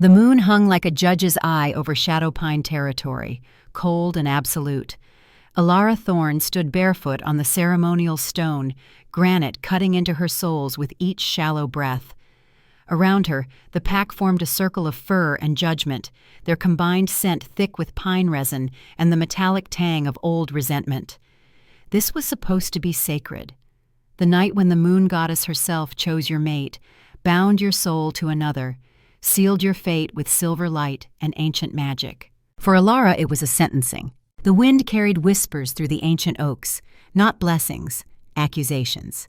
The moon hung like a judge's eye over Shadowpine territory, cold and absolute. Alara Thorne stood barefoot on the ceremonial stone, granite cutting into her soles with each shallow breath. Around her, the pack formed a circle of fur and judgment, their combined scent thick with pine resin and the metallic tang of old resentment. This was supposed to be sacred. The night when the moon goddess herself chose your mate, bound your soul to another, sealed your fate with silver light and ancient magic. For Alara, it was a sentencing. The wind carried whispers through the ancient oaks, not blessings, accusations.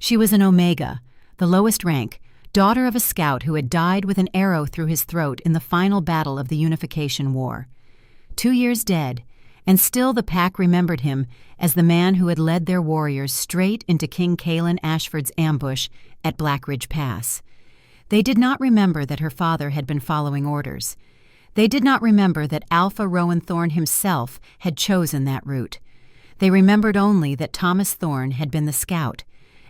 She was an Omega, the lowest rank, daughter of a scout who had died with an arrow through his throat in the final battle of the Unification War. 2 years dead, and still the pack remembered him as the man who had led their warriors straight into King Kaelin Ashford's ambush at Black Ridge Pass. They did not remember that her father had been following orders. They did not remember that Alpha Rowan Thorne himself had chosen that route. They remembered only that Thomas Thorne had been the scout,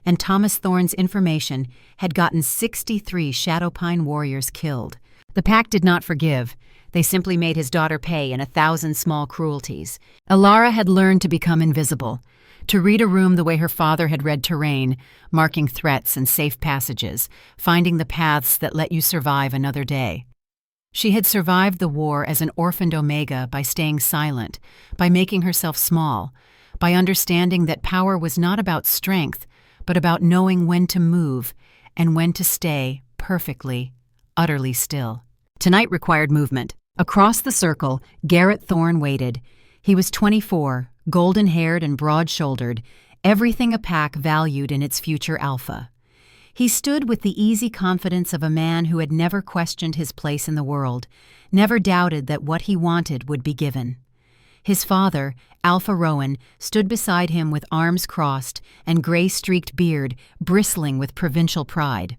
and Thomas Thorne's information had gotten 63 Shadowpine warriors killed. The pack did not forgive. They simply made his daughter pay in 1,000 small cruelties. Alara had learned to become invisible, to read a room the way her father had read terrain, marking threats and safe passages, finding the paths that let you survive another day. She had survived the war as an orphaned Omega by staying silent, by making herself small, by understanding that power was not about strength, but about knowing when to move and when to stay perfectly, utterly still. Tonight required movement. Across the circle, Garrett Thorne waited. He was 24, golden-haired and broad-shouldered, everything a pack valued in its future alpha. He stood with the easy confidence of a man who had never questioned his place in the world, never doubted that what he wanted would be given. His father, Alpha Rowan, stood beside him with arms crossed and gray-streaked beard bristling with provincial pride.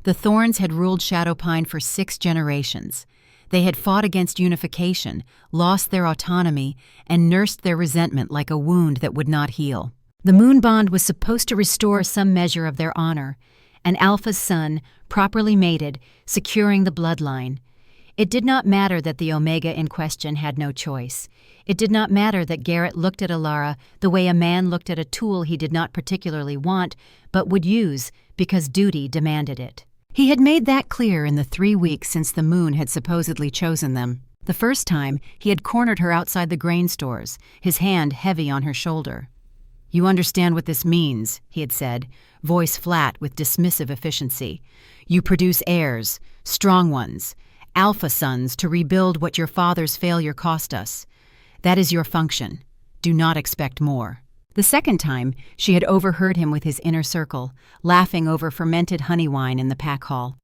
The Thornes had ruled Shadowpine for 6 generations. They had fought against unification, lost their autonomy, and nursed their resentment like a wound that would not heal. The Moon Bond was supposed to restore some measure of their honor, an Alpha's son, properly mated, securing the bloodline. It did not matter that the Omega in question had no choice. It did not matter that Garrett looked at Alara the way a man looked at a tool he did not particularly want, but would use because duty demanded it. He had made that clear in the 3 weeks since the moon had supposedly chosen them. The first time, he had cornered her outside the grain stores, his hand heavy on her shoulder. "You understand what this means," he had said, voice flat with dismissive efficiency. "You produce heirs, strong ones, alpha sons to rebuild what your father's failure cost us. That is your function. Do not expect more." The second time, she had overheard him with his inner circle, laughing over fermented honey wine in the pack hall.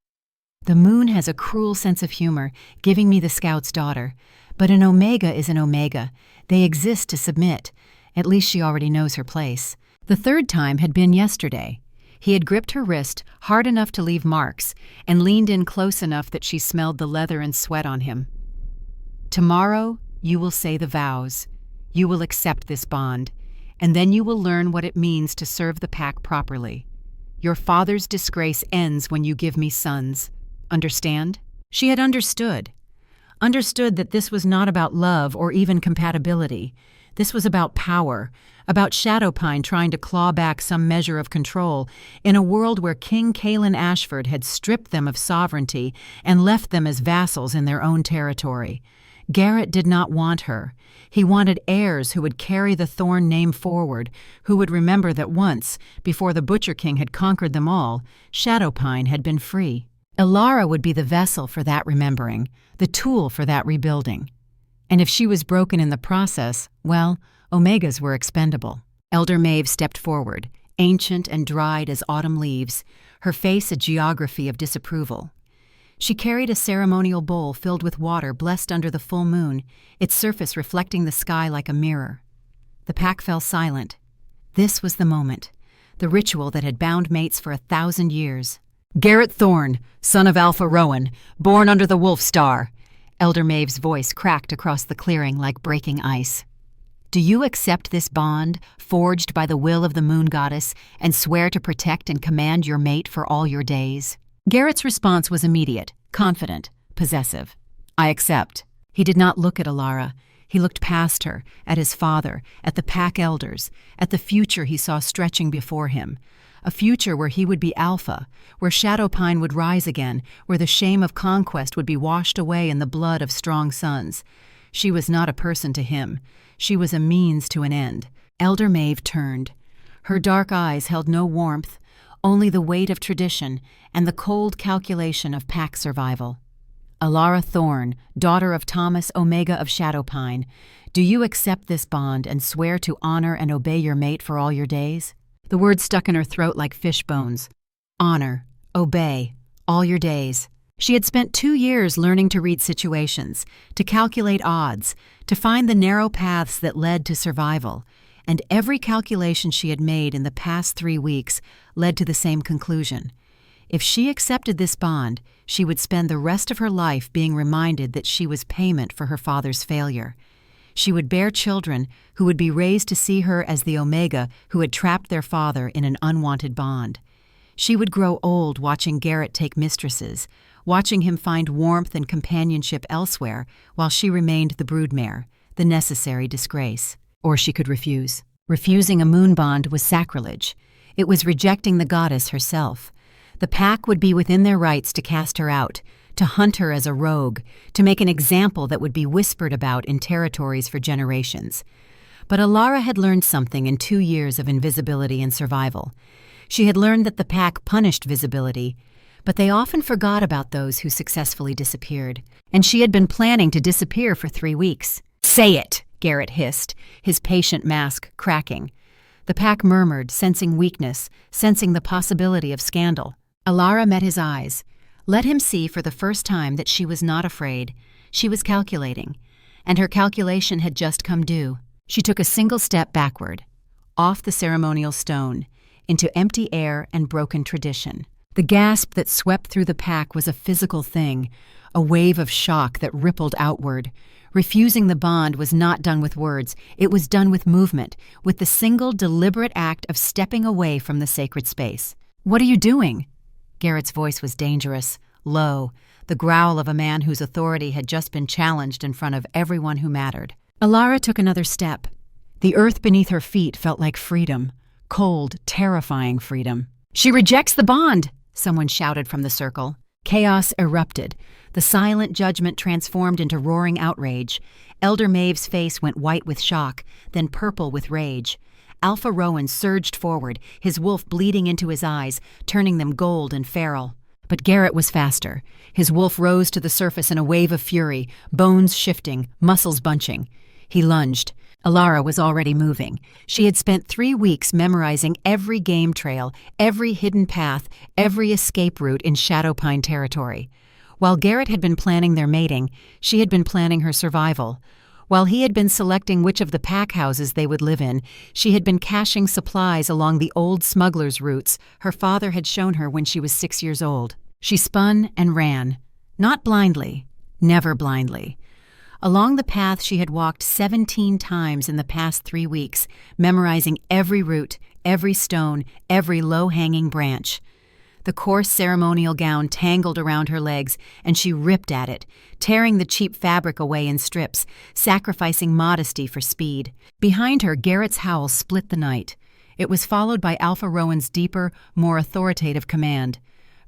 "The moon has a cruel sense of humor, giving me the scout's daughter. But an Omega is an Omega. They exist to submit. At least she already knows her place." The third time had been yesterday. He had gripped her wrist hard enough to leave marks and leaned in close enough that she smelled the leather and sweat on him. "Tomorrow you will say the vows. You will accept this bond, and then you will learn what it means to serve the pack properly. Your father's disgrace ends when you give me sons. Understand?" She had understood. Understood that this was not about love or even compatibility. This was about power, about Shadowpine trying to claw back some measure of control in a world where King Kaelin Ashford had stripped them of sovereignty and left them as vassals in their own territory. Garrett did not want her. He wanted heirs who would carry the Thorne name forward, who would remember that once, before the Butcher King had conquered them all, Shadowpine had been free. Alara would be the vessel for that remembering, the tool for that rebuilding. And if she was broken in the process, well, Omegas were expendable. Elder Maeve stepped forward, ancient and dried as autumn leaves, her face a geography of disapproval. She carried a ceremonial bowl filled with water blessed under the full moon, its surface reflecting the sky like a mirror. The pack fell silent. This was the moment, the ritual that had bound mates for 1,000 years. "Garrett Thorne, son of Alpha Rowan, born under the Wolf Star." Elder Maeve's voice cracked across the clearing like breaking ice. "Do you accept this bond, forged by the will of the moon goddess, and swear to protect and command your mate for all your days?" Garrett's response was immediate, confident, possessive. "I accept." He did not look at Alara. He looked past her, at his father, at the pack elders, at the future he saw stretching before him. A future where he would be alpha, where Shadowpine would rise again, where the shame of conquest would be washed away in the blood of strong sons. She was not a person to him. She was a means to an end. Elder Maeve turned. Her dark eyes held no warmth, only the weight of tradition and the cold calculation of pack survival. "Alara Thorne, daughter of Thomas Omega of Shadowpine, do you accept this bond and swear to honor and obey your mate for all your days?" The words stuck in her throat like fish bones. Honor, obey, all your days. She had spent 2 years learning to read situations, to calculate odds, to find the narrow paths that led to survival, and every calculation she had made in the past 3 weeks led to the same conclusion. If she accepted this bond, she would spend the rest of her life being reminded that she was payment for her father's failure. She would bear children who would be raised to see her as the Omega who had trapped their father in an unwanted bond. She would grow old watching Garrett take mistresses, watching him find warmth and companionship elsewhere while she remained the broodmare, the necessary disgrace. Or she could refuse. Refusing a moon bond was sacrilege. It was rejecting the goddess herself. The pack would be within their rights to cast her out, to hunt her as a rogue, to make an example that would be whispered about in territories for generations. But Alara had learned something in 2 years of invisibility and survival. She had learned that the pack punished visibility, but they often forgot about those who successfully disappeared. And she had been planning to disappear for 3 weeks. "Say it!" Garrett hissed, his patient mask cracking. The pack murmured, sensing weakness, sensing the possibility of scandal. Alara met his eyes. Let him see for the first time that she was not afraid. She was calculating, and her calculation had just come due. She took a single step backward, off the ceremonial stone, into empty air and broken tradition. The gasp that swept through the pack was a physical thing, a wave of shock that rippled outward. Refusing the bond was not done with words, it was done with movement, with the single deliberate act of stepping away from the sacred space. "What are you doing?" Garrett's voice was dangerous, low, the growl of a man whose authority had just been challenged in front of everyone who mattered. Alara took another step. The earth beneath her feet felt like freedom, cold, terrifying freedom. "She rejects the bond!" someone shouted from the circle. Chaos erupted. The silent judgment transformed into roaring outrage. Elder Maeve's face went white with shock, then purple with rage. Alpha Rowan surged forward, his wolf bleeding into his eyes, turning them gold and feral. But Garrett was faster. His wolf rose to the surface in a wave of fury, bones shifting, muscles bunching. He lunged. Alara was already moving. She had spent 3 weeks memorizing every game trail, every hidden path, every escape route in Shadowpine territory. While Garrett had been planning their mating, she had been planning her survival. While he had been selecting which of the pack houses they would live in, she had been caching supplies along the old smugglers' routes her father had shown her when she was 6 years old. She spun and ran. Not blindly. Never blindly. Along the path she had walked 17 times in the past 3 weeks, memorizing every route, every stone, every low-hanging branch. The coarse ceremonial gown tangled around her legs, and she ripped at it, tearing the cheap fabric away in strips, sacrificing modesty for speed. Behind her, Garrett's howl split the night. It was followed by Alpha Rowan's deeper, more authoritative command.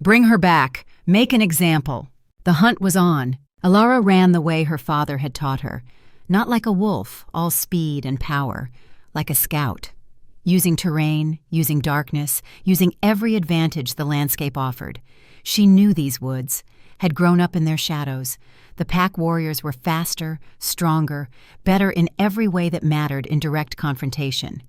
"Bring her back. Make an example." The hunt was on. Alara ran the way her father had taught her, not like a wolf, all speed and power, like a scout. Using terrain, using darkness, using every advantage the landscape offered. She knew these woods, had grown up in their shadows. The pack warriors were faster, stronger, better in every way that mattered in direct confrontation.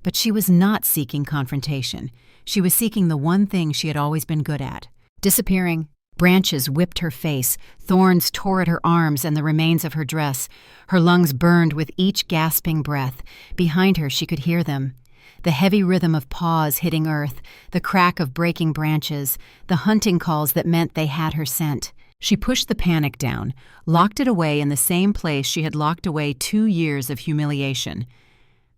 But she was not seeking confrontation. She was seeking the one thing she had always been good at. Disappearing. Branches whipped her face, thorns tore at her arms and the remains of her dress. Her lungs burned with each gasping breath. Behind her she could hear them. The heavy rhythm of paws hitting earth, the crack of breaking branches, the hunting calls that meant they had her scent. She pushed the panic down, locked it away in the same place she had locked away 2 years of humiliation.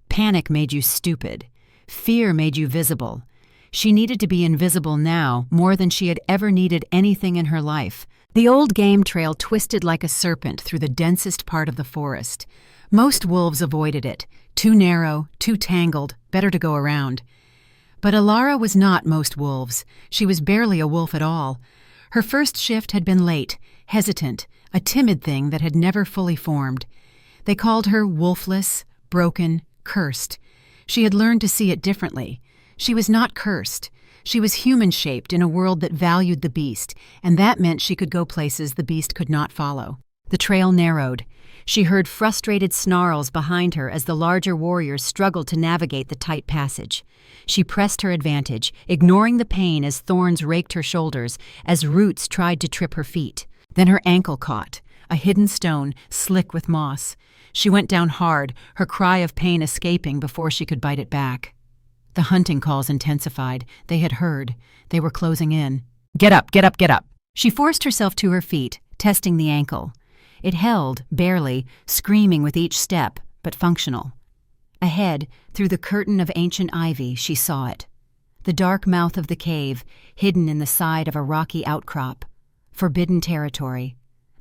Panic made you stupid. Fear made you visible. She needed to be invisible now more than she had ever needed anything in her life. The old game trail twisted like a serpent through the densest part of the forest. Most wolves avoided it. Too narrow, too tangled, better to go around. But Alara was not most wolves. She was barely a wolf at all. Her first shift had been late, hesitant, a timid thing that had never fully formed. They called her wolfless, broken, cursed. She had learned to see it differently. She was not cursed. She was human-shaped in a world that valued the beast, and that meant she could go places the beast could not follow. The trail narrowed. She heard frustrated snarls behind her as the larger warriors struggled to navigate the tight passage. She pressed her advantage, ignoring the pain as thorns raked her shoulders, as roots tried to trip her feet. Then her ankle caught, a hidden stone, slick with moss. She went down hard, her cry of pain escaping before she could bite it back. The hunting calls intensified. They had heard. They were closing in. "Get up, get up, get up!" She forced herself to her feet, testing the ankle. It held, barely, screaming with each step, but functional. Ahead, through the curtain of ancient ivy, she saw it. The dark mouth of the cave, hidden in the side of a rocky outcrop. Forbidden territory.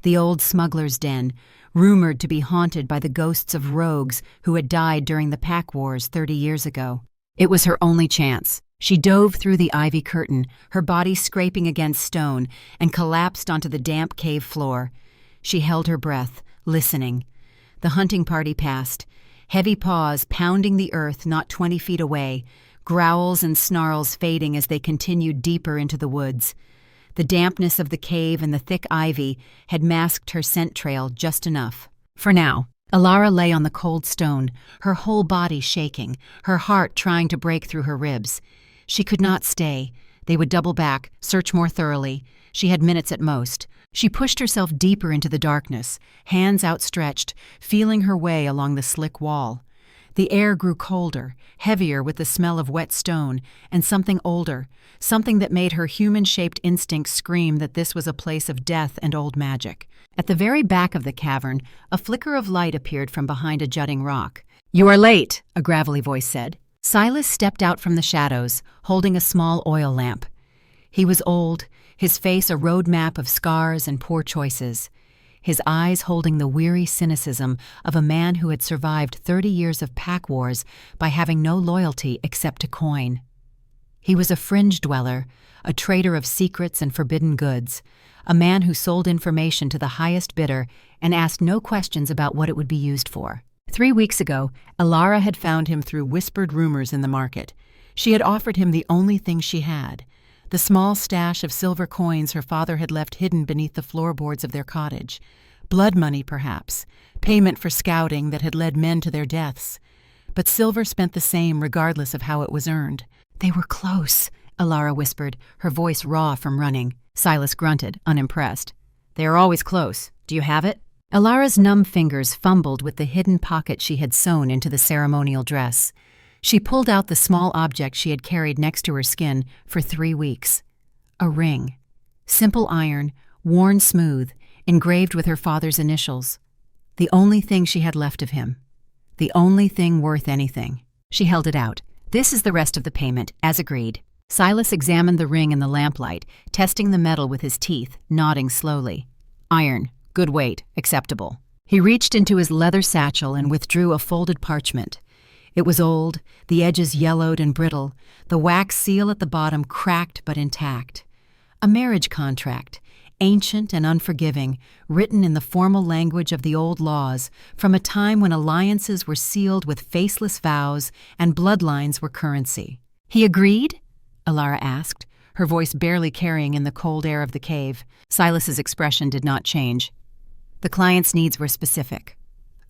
The old smuggler's den, rumored to be haunted by the ghosts of rogues who had died during the pack wars 30 years ago. It was her only chance. She dove through the ivy curtain, her body scraping against stone, and collapsed onto the damp cave floor. She held her breath, listening. The hunting party passed, heavy paws pounding the earth not 20 feet away, growls and snarls fading as they continued deeper into the woods. The dampness of the cave and the thick ivy had masked her scent trail just enough. For now. Alara lay on the cold stone, her whole body shaking, her heart trying to break through her ribs. She could not stay. They would double back, search more thoroughly. She had minutes at most. She pushed herself deeper into the darkness, hands outstretched, feeling her way along the slick wall. The air grew colder, heavier with the smell of wet stone, and something older, something that made her human-shaped instincts scream that this was a place of death and old magic. At the very back of the cavern, a flicker of light appeared from behind a jutting rock. "You are late," a gravelly voice said. Silas stepped out from the shadows, holding a small oil lamp. He was old, his face a road map of scars and poor choices, his eyes holding the weary cynicism of a man who had survived 30 years of pack wars by having no loyalty except to coin. He was a fringe dweller, a trader of secrets and forbidden goods, a man who sold information to the highest bidder and asked no questions about what it would be used for. 3 weeks ago, Alara had found him through whispered rumors in the market. She had offered him the only thing she had, the small stash of silver coins her father had left hidden beneath the floorboards of their cottage. Blood money, perhaps, payment for scouting that had led men to their deaths. But silver spent the same regardless of how it was earned. "They were close," Alara whispered, her voice raw from running. Silas grunted, unimpressed. "They are always close. Do you have it?" Alara's numb fingers fumbled with the hidden pocket she had sewn into the ceremonial dress. She pulled out the small object she had carried next to her skin for 3 weeks. A ring. Simple iron, worn smooth, engraved with her father's initials. The only thing she had left of him. The only thing worth anything. She held it out. "This is the rest of the payment, as agreed." Silas examined the ring in the lamplight, testing the metal with his teeth, nodding slowly. "Iron. Good weight. Acceptable." He reached into his leather satchel and withdrew a folded parchment. It was old, the edges yellowed and brittle, the wax seal at the bottom cracked but intact. A marriage contract, ancient and unforgiving, written in the formal language of the old laws, from a time when alliances were sealed with faceless vows and bloodlines were currency. "He agreed?" Alara asked, her voice barely carrying in the cold air of the cave. Silas's expression did not change. The client's needs were specific.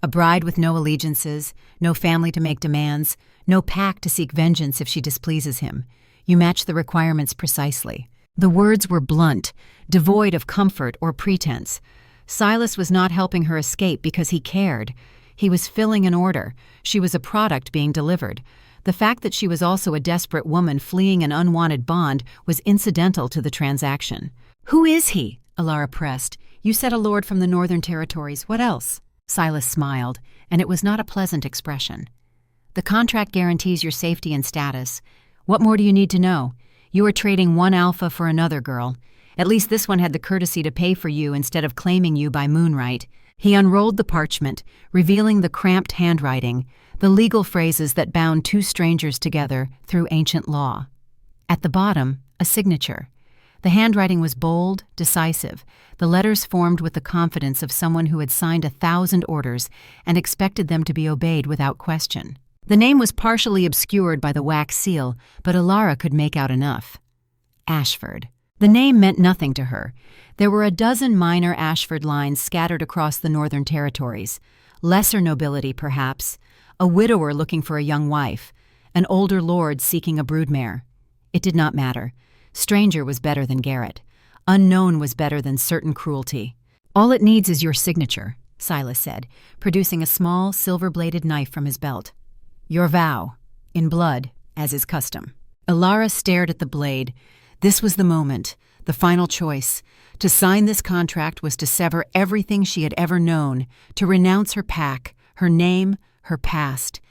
A bride with no allegiances, no family to make demands, no pact to seek vengeance if she displeases him. You match the requirements precisely. The words were blunt, devoid of comfort or pretense. Silas was not helping her escape because he cared. He was filling an order. She was a product being delivered. The fact that she was also a desperate woman fleeing an unwanted bond was incidental to the transaction. "Who is he?" Alara pressed. "You said a lord from the Northern Territories. What else?" Silas smiled, and it was not a pleasant expression. "The contract guarantees your safety and status. What more do you need to know? You are trading one alpha for another, girl. At least this one had the courtesy to pay for you instead of claiming you by moonlight. He unrolled the parchment, revealing the cramped handwriting, the legal phrases that bound two strangers together through ancient law. At the bottom, a signature. The handwriting was bold, decisive, the letters formed with the confidence of someone who had signed 1,000 orders and expected them to be obeyed without question. The name was partially obscured by the wax seal, but Alara could make out enough. Ashford. The name meant nothing to her. There were a dozen minor Ashford lines scattered across the Northern Territories. Lesser nobility, perhaps. A widower looking for a young wife. An older lord seeking a broodmare. It did not matter. Stranger was better than Garrett. Unknown was better than certain cruelty. All it needs is your signature, Silas said, producing a small, silver-bladed knife from his belt. Your vow, in blood, as is custom. Alara stared at the blade. This was the moment, the final choice. To sign this contract was to sever everything she had ever known, to renounce her pack, her name, her past,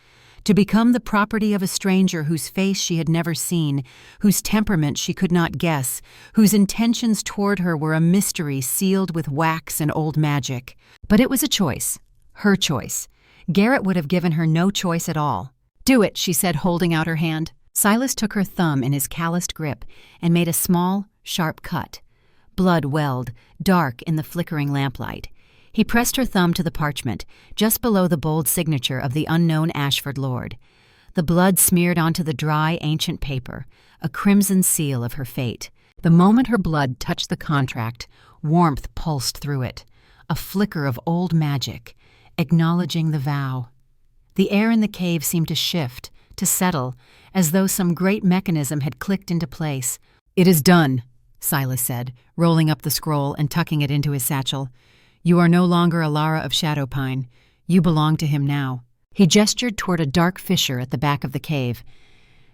to become the property of a stranger whose face she had never seen, whose temperament she could not guess, whose intentions toward her were a mystery sealed with wax and old magic. But it was a choice, her choice. Garrett would have given her no choice at all. Do it, she said, holding out her hand. Silas took her thumb in his calloused grip and made a small, sharp cut. Blood welled, dark in the flickering lamplight. He pressed her thumb to the parchment, just below the bold signature of the unknown Ashford lord. The blood smeared onto the dry, ancient paper, a crimson seal of her fate. The moment her blood touched the contract, warmth pulsed through it, a flicker of old magic, acknowledging the vow. The air in the cave seemed to shift, to settle, as though some great mechanism had clicked into place. "It is done," Silas said, rolling up the scroll and tucking it into his satchel. "You are no longer Alara of Shadowpine. You belong to him now." He gestured toward a dark fissure at the back of the cave.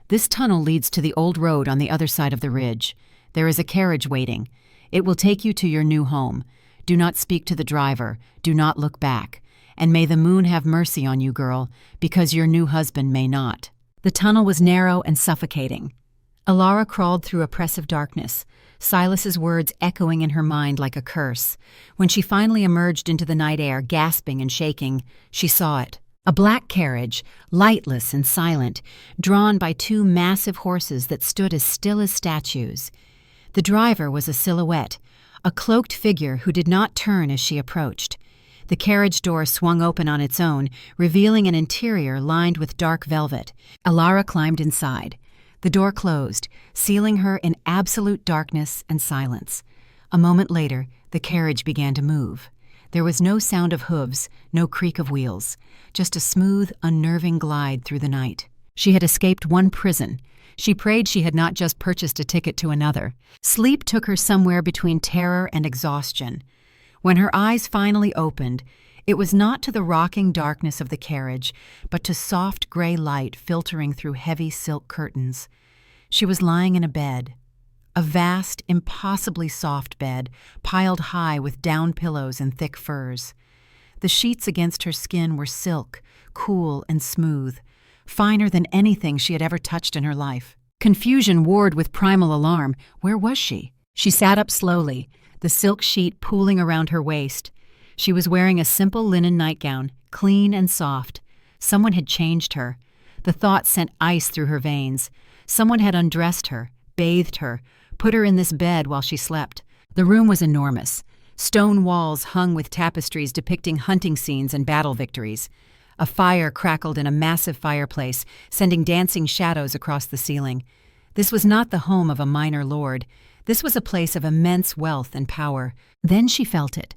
"This tunnel leads to the old road on the other side of the ridge. There is a carriage waiting. It will take you to your new home. Do not speak to the driver. Do not look back. And may the moon have mercy on you, girl, because your new husband may not." The tunnel was narrow and suffocating. Alara crawled through oppressive darkness, Silas's words echoing in her mind like a curse. When she finally emerged into the night air, gasping and shaking, she saw it. A black carriage, lightless and silent, drawn by two massive horses that stood as still as statues. The driver was a silhouette, a cloaked figure who did not turn as she approached. The carriage door swung open on its own, revealing an interior lined with dark velvet. Alara climbed inside. The door closed, sealing her in absolute darkness and silence. A moment later, the carriage began to move. There was no sound of hooves, no creak of wheels, just a smooth, unnerving glide through the night. She had escaped one prison. She prayed she had not just purchased a ticket to another. Sleep took her somewhere between terror and exhaustion. When her eyes finally opened, it was not to the rocking darkness of the carriage, but to soft gray light filtering through heavy silk curtains. She was lying in a bed, a vast, impossibly soft bed, piled high with down pillows and thick furs. The sheets against her skin were silk, cool and smooth, finer than anything she had ever touched in her life. Confusion warred with primal alarm. Where was she? She sat up slowly, the silk sheet pooling around her waist. She was wearing a simple linen nightgown, clean and soft. Someone had changed her. The thought sent ice through her veins. Someone had undressed her, bathed her, put her in this bed while she slept. The room was enormous. Stone walls hung with tapestries depicting hunting scenes and battle victories. A fire crackled in a massive fireplace, sending dancing shadows across the ceiling. This was not the home of a minor lord. This was a place of immense wealth and power. Then she felt it.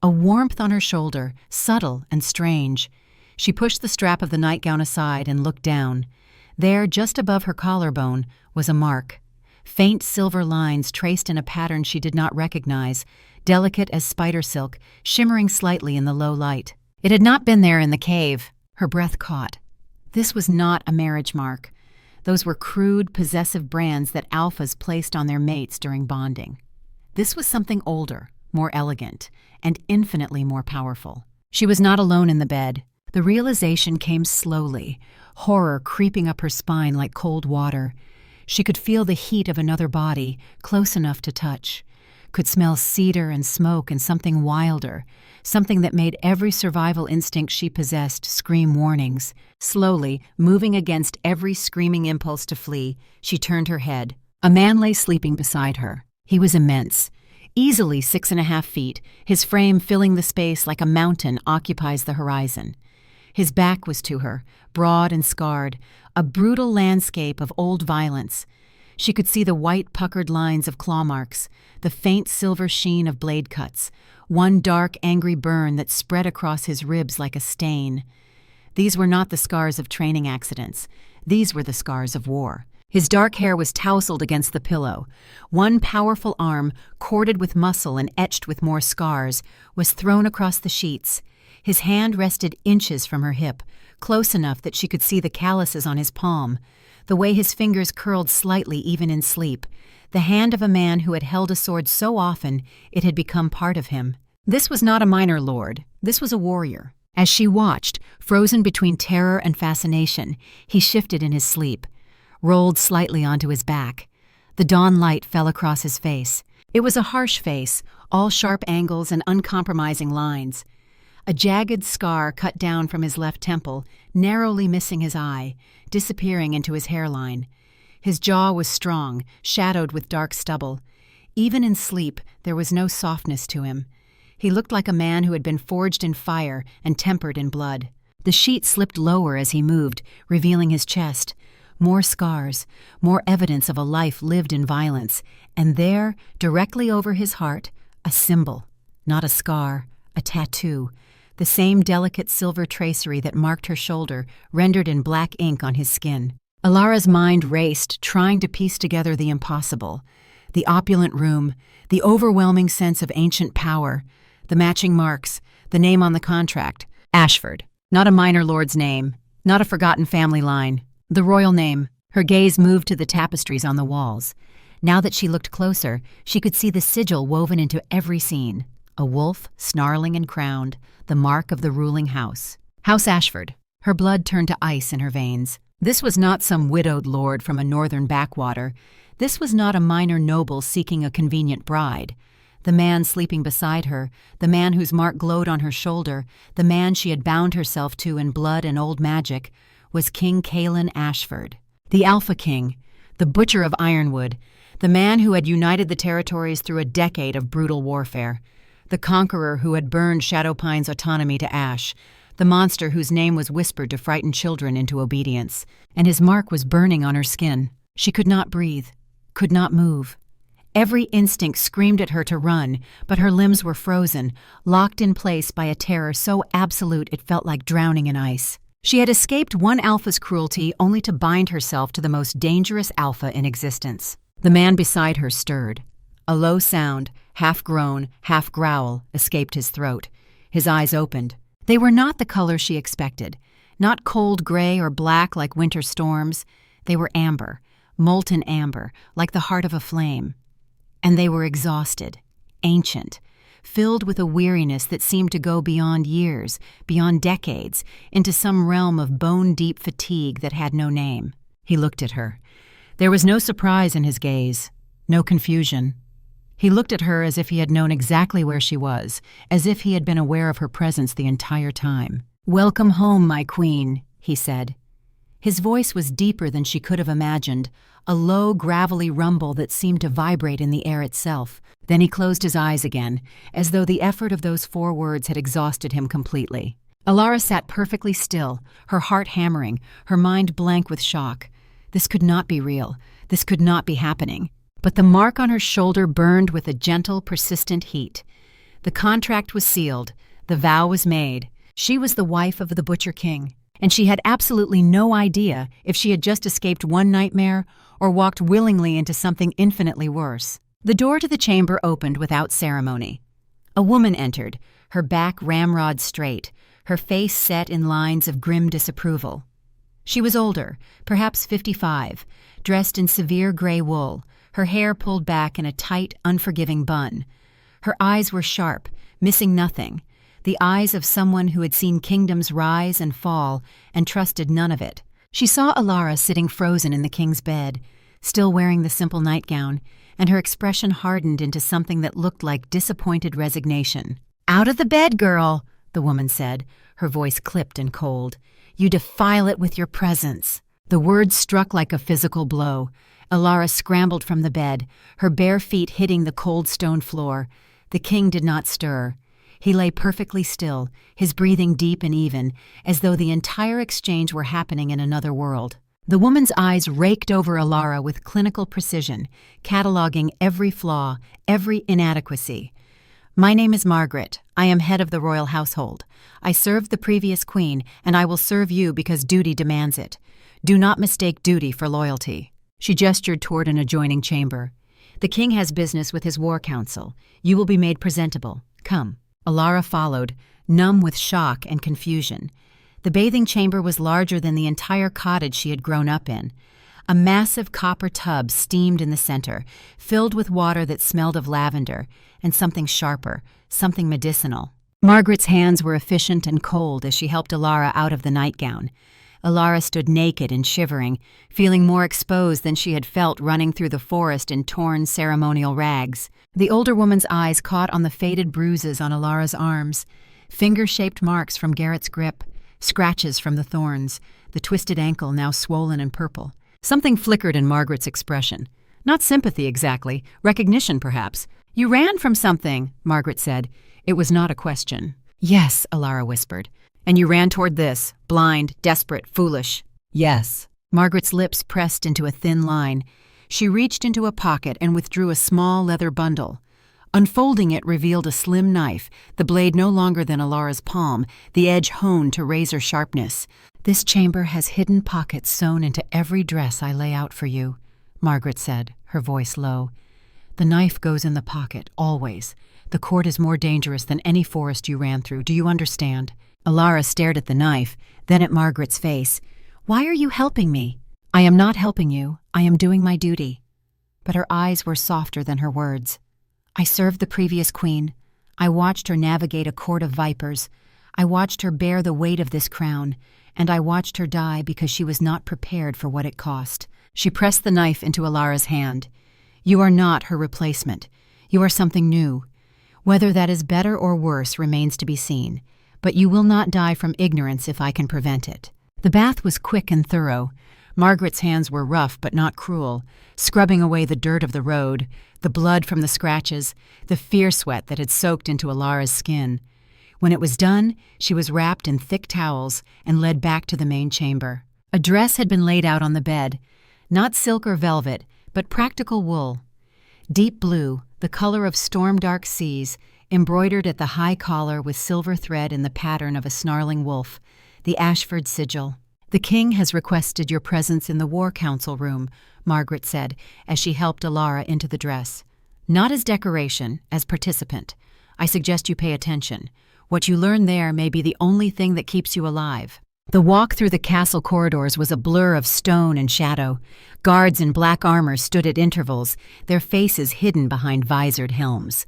A warmth on her shoulder, subtle and strange. She pushed the strap of the nightgown aside and looked down. There, just above her collarbone, was a mark. Faint silver lines traced in a pattern she did not recognize, delicate as spider silk, shimmering slightly in the low light. It had not been there in the cave. Her breath caught. This was not a marriage mark. Those were crude, possessive brands that alphas placed on their mates during bonding. This was something older, more elegant, and infinitely more powerful. She was not alone in the bed. The realization came slowly, horror creeping up her spine like cold water. She could feel the heat of another body, close enough to touch. could smell cedar and smoke and something wilder, something that made every survival instinct she possessed scream warnings. Slowly, moving against every screaming impulse to flee, she turned her head. A man lay sleeping beside her. He was immense, easily 6.5 feet, his frame filling the space like a mountain occupies the horizon. His back was to her, broad and scarred, a brutal landscape of old violence. She could see the white puckered lines of claw marks, the faint silver sheen of blade cuts, one dark, angry burn that spread across his ribs like a stain. These were not the scars of training accidents. These were the scars of war. His dark hair was tousled against the pillow. One powerful arm, corded with muscle and etched with more scars, was thrown across the sheets. His hand rested inches from her hip, close enough that she could see the calluses on his palm, the way his fingers curled slightly even in sleep, the hand of a man who had held a sword so often it had become part of him. This was not a minor lord. This was a warrior. As she watched, frozen between terror and fascination, he shifted in his sleep, rolled slightly onto his back. The dawn light fell across his face. It was a harsh face, all sharp angles and uncompromising lines. A jagged scar cut down from his left temple, narrowly missing his eye, disappearing into his hairline. His jaw was strong, shadowed with dark stubble. Even in sleep, there was no softness to him. He looked like a man who had been forged in fire and tempered in blood. The sheet slipped lower as he moved, revealing his chest. More scars, more evidence of a life lived in violence, and there, directly over his heart, a symbol, not a scar, a tattoo, the same delicate silver tracery that marked her shoulder, rendered in black ink on his skin. Alara's mind raced, trying to piece together the impossible. The opulent room, the overwhelming sense of ancient power, the matching marks, the name on the contract. Ashford. Not a minor lord's name, not a forgotten family line. The royal name. Her gaze moved to the tapestries on the walls. Now that she looked closer, she could see the sigil woven into every scene. A wolf, snarling and crowned, the mark of the ruling house. House Ashford. Her blood turned to ice in her veins. This was not some widowed lord from a northern backwater. This was not a minor noble seeking a convenient bride. The man sleeping beside her, the man whose mark glowed on her shoulder, the man she had bound herself to in blood and old magic, was King Caelan Ashford. The Alpha King, the Butcher of Ironwood, the man who had united the territories through a decade of brutal warfare. The conqueror who had burned Shadowpine's autonomy to ash, the monster whose name was whispered to frighten children into obedience, and his mark was burning on her skin. She could not breathe, could not move. Every instinct screamed at her to run, but her limbs were frozen, locked in place by a terror so absolute it felt like drowning in ice. She had escaped one alpha's cruelty only to bind herself to the most dangerous alpha in existence. The man beside her stirred. A low sound, half groan, half growl, escaped his throat. His eyes opened. They were not the color she expected, not cold gray or black like winter storms. They were amber, molten amber, like the heart of a flame. And they were exhausted, ancient, filled with a weariness that seemed to go beyond years, beyond decades, into some realm of bone-deep fatigue that had no name. He looked at her. There was no surprise in his gaze, no confusion. He looked at her as if he had known exactly where she was, as if he had been aware of her presence the entire time. "Welcome home, my queen," he said. His voice was deeper than she could have imagined, a low, gravelly rumble that seemed to vibrate in the air itself. Then he closed his eyes again, as though the effort of those 4 words had exhausted him completely. Alara sat perfectly still, her heart hammering, her mind blank with shock. This could not be real. This could not be happening. But the mark on her shoulder burned with a gentle, persistent heat. The contract was sealed. The vow was made. She was the wife of the Butcher King, and she had absolutely no idea if she had just escaped one nightmare or walked willingly into something infinitely worse. The door to the chamber opened without ceremony. A woman entered, her back ramrod straight, her face set in lines of grim disapproval. She was older, perhaps 55, dressed in severe gray wool, her hair pulled back in a tight, unforgiving bun. Her eyes were sharp, missing nothing, the eyes of someone who had seen kingdoms rise and fall and trusted none of it. She saw Alara sitting frozen in the king's bed, still wearing the simple nightgown, and her expression hardened into something that looked like disappointed resignation. "Out of the bed, girl," the woman said, her voice clipped and cold. "You defile it with your presence." The words struck like a physical blow. Alara scrambled from the bed, her bare feet hitting the cold stone floor. The king did not stir. He lay perfectly still, his breathing deep and even, as though the entire exchange were happening in another world. The woman's eyes raked over Alara with clinical precision, cataloging every flaw, every inadequacy. "My name is Margaret. I am head of the royal household. I served the previous queen, and I will serve you because duty demands it. Do not mistake duty for loyalty." She gestured toward an adjoining chamber. "The king has business with his war council. You will be made presentable. Come." Alara followed, numb with shock and confusion. The bathing chamber was larger than the entire cottage she had grown up in. A massive copper tub steamed in the center, filled with water that smelled of lavender and something sharper, something medicinal. Margaret's hands were efficient and cold as she helped Alara out of the nightgown. Alara stood naked and shivering, feeling more exposed than she had felt running through the forest in torn ceremonial rags. The older woman's eyes caught on the faded bruises on Alara's arms, finger-shaped marks from Garrett's grip, scratches from the thorns, the twisted ankle now swollen and purple. Something flickered in Margaret's expression. Not sympathy exactly, recognition perhaps. "You ran from something," Margaret said. It was not a question. "Yes," Alara whispered. "And you ran toward this, blind, desperate, foolish." "Yes." Margaret's lips pressed into a thin line. She reached into a pocket and withdrew a small leather bundle. Unfolding it revealed a slim knife, the blade no longer than Alara's palm, the edge honed to razor sharpness. "This chamber has hidden pockets sewn into every dress I lay out for you," Margaret said, her voice low. "The knife goes in the pocket, always. The cord is more dangerous than any forest you ran through. Do you understand?" Alara stared at the knife, then at Margaret's face. "Why are you helping me?" "I am not helping you. I am doing my duty." But her eyes were softer than her words. "I served the previous queen. I watched her navigate a court of vipers. I watched her bear the weight of this crown, and I watched her die because she was not prepared for what it cost." She pressed the knife into Alara's hand. "You are not her replacement. You are something new. Whether that is better or worse remains to be seen. But you will not die from ignorance if I can prevent it." The bath was quick and thorough. Margaret's hands were rough but not cruel, scrubbing away the dirt of the road, the blood from the scratches, the fear sweat that had soaked into Alara's skin. When it was done, she was wrapped in thick towels and led back to the main chamber. A dress had been laid out on the bed, not silk or velvet, but practical wool. Deep blue, the color of storm-dark seas, embroidered at the high collar with silver thread in the pattern of a snarling wolf, the Ashford sigil. "The king has requested your presence in the war council room," Margaret said, as she helped Alara into the dress. "Not as decoration, as participant. I suggest you pay attention. What you learn there may be the only thing that keeps you alive." The walk through the castle corridors was a blur of stone and shadow. Guards in black armor stood at intervals, their faces hidden behind visored helms.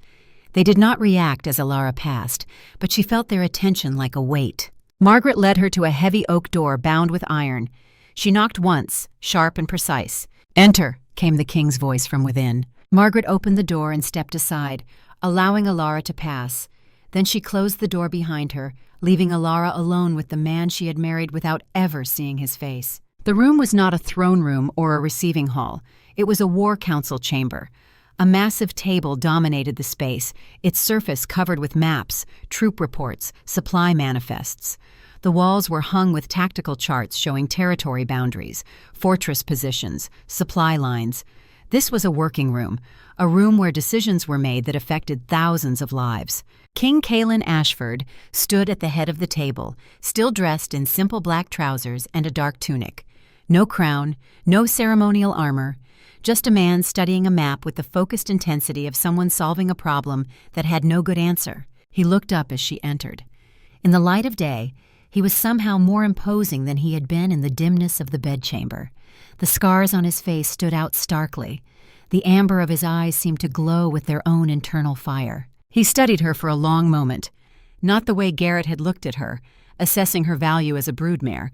They did not react as Alara passed, but she felt their attention like a weight. Margaret led her to a heavy oak door bound with iron. She knocked once, sharp and precise. "Enter," came the king's voice from within. Margaret opened the door and stepped aside, allowing Alara to pass. Then she closed the door behind her, leaving Alara alone with the man she had married without ever seeing his face. The room was not a throne room or a receiving hall. It was a war council chamber. A massive table dominated the space, its surface covered with maps, troop reports, supply manifests. The walls were hung with tactical charts showing territory boundaries, fortress positions, supply lines. This was a working room, a room where decisions were made that affected thousands of lives. King Caelan Ashford stood at the head of the table, still dressed in simple black trousers and a dark tunic. No crown, no ceremonial armor, just a man studying a map with the focused intensity of someone solving a problem that had no good answer. He looked up as she entered. In the light of day, he was somehow more imposing than he had been in the dimness of the bedchamber. The scars on his face stood out starkly. The amber of his eyes seemed to glow with their own internal fire. He studied her for a long moment, not the way Garrett had looked at her, assessing her value as a broodmare,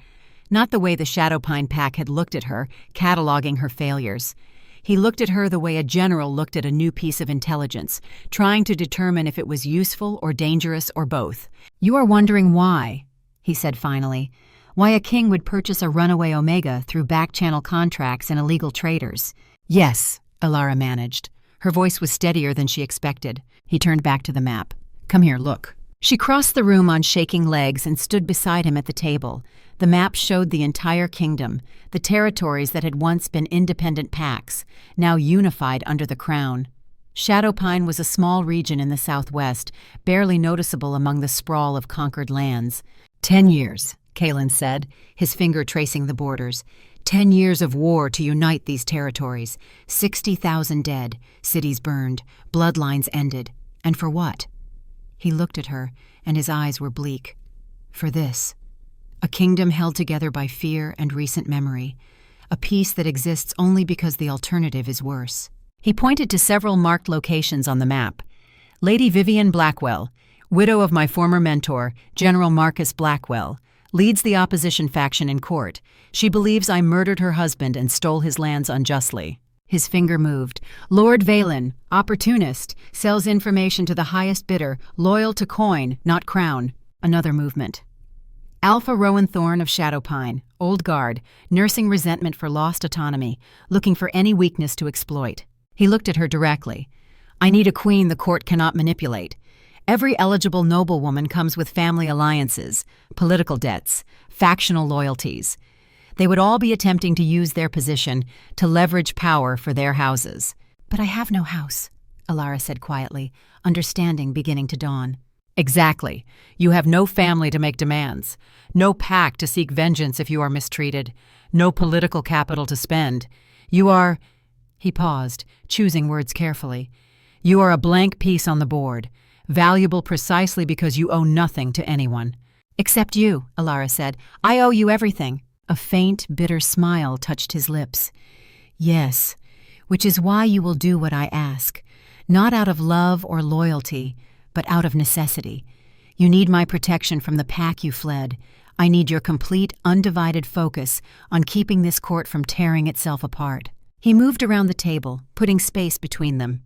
not the way the Shadowpine pack had looked at her, cataloging her failures. He looked at her the way a general looked at a new piece of intelligence, trying to determine if it was useful or dangerous or both. "You are wondering why," he said finally. "Why a king would purchase a runaway Omega through back-channel contracts and illegal traders." "Yes," Alara managed. Her voice was steadier than she expected. He turned back to the map. "Come here, look." She crossed the room on shaking legs and stood beside him at the table. The map showed the entire kingdom, the territories that had once been independent pacts, now unified under the crown. Shadowpine was a small region in the southwest, barely noticeable among the sprawl of conquered lands. 10 years, Kalen said, his finger tracing the borders. 10 years of war to unite these territories. 60,000 dead, cities burned, bloodlines ended. And for what? He looked at her, and his eyes were bleak. For this. A kingdom held together by fear and recent memory. A peace that exists only because the alternative is worse. He pointed to several marked locations on the map. Lady Vivian Blackwell, widow of my former mentor, General Marcus Blackwell, leads the opposition faction in court. She believes I murdered her husband and stole his lands unjustly. His finger moved. Lord Valen, opportunist, sells information to the highest bidder, loyal to coin, not crown. Another movement. Alpha Rowan Thorne of Shadowpine, old guard, nursing resentment for lost autonomy, looking for any weakness to exploit. He looked at her directly. I need a queen the court cannot manipulate. Every eligible noblewoman comes with family alliances, political debts, factional loyalties. They would all be attempting to use their position to leverage power for their houses. But I have no house, Alara said quietly, understanding beginning to dawn. Exactly. You have no family to make demands, no pact to seek vengeance if you are mistreated, no political capital to spend. You are... He paused, choosing words carefully. You are a blank piece on the board, valuable precisely because you owe nothing to anyone. Except you, Alara said. I owe you everything. A faint, bitter smile touched his lips. Yes, which is why you will do what I ask, not out of love or loyalty, but out of necessity. You need my protection from the pack you fled. I need your complete, undivided focus on keeping this court from tearing itself apart. He moved around the table, putting space between them.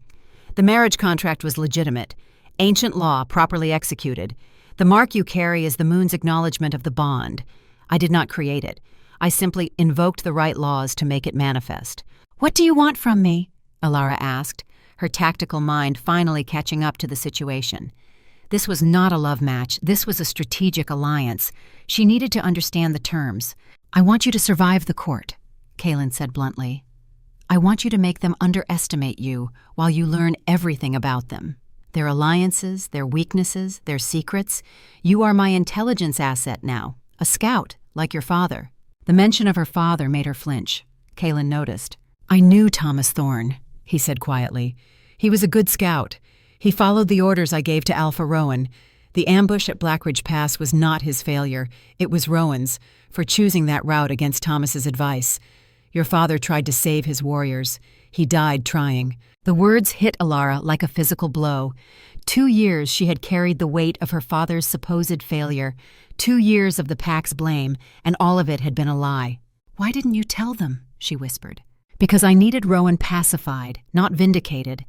The marriage contract was legitimate, ancient law properly executed. The mark you carry is the moon's acknowledgement of the bond. I did not create it. I simply invoked the right laws to make it manifest. What do you want from me? Alara asked, her tactical mind finally catching up to the situation. This was not a love match. This was a strategic alliance. She needed to understand the terms. I want you to survive the court, Kalen said bluntly. I want you to make them underestimate you while you learn everything about them. Their alliances, their weaknesses, their secrets. You are my intelligence asset now. A scout, like your father. The mention of her father made her flinch. Kalen noticed. I knew Thomas Thorne, he said quietly. He was a good scout. He followed the orders I gave to Alpha Rowan. The ambush at Blackridge Pass was not his failure. It was Rowan's, for choosing that route against Thomas's advice. Your father tried to save his warriors. He died trying. The words hit Alara like a physical blow. 2 years she had carried the weight of her father's supposed failure. 2 years of the pack's blame, and all of it had been a lie. Why didn't you tell them? She whispered. Because I needed Rowan pacified, not vindicated.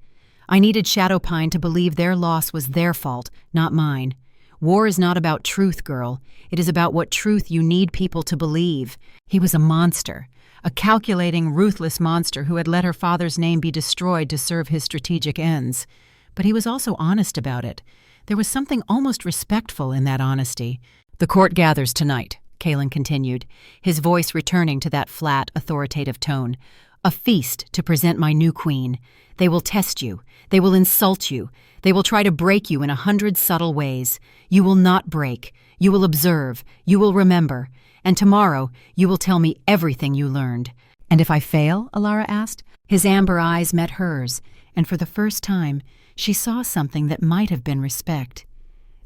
I needed Shadowpine to believe their loss was their fault, not mine. War is not about truth, girl. It is about what truth you need people to believe. He was a monster. A calculating, ruthless monster who had let her father's name be destroyed to serve his strategic ends. But he was also honest about it. There was something almost respectful in that honesty. The court gathers tonight, Kalen continued, his voice returning to that flat, authoritative tone. A feast to present my new queen. They will test you. They will insult you. They will try to break you in 100 subtle ways. You will not break. You will observe. You will remember. And tomorrow, you will tell me everything you learned. And if I fail? Alara asked. His amber eyes met hers, and for the first time, she saw something that might have been respect.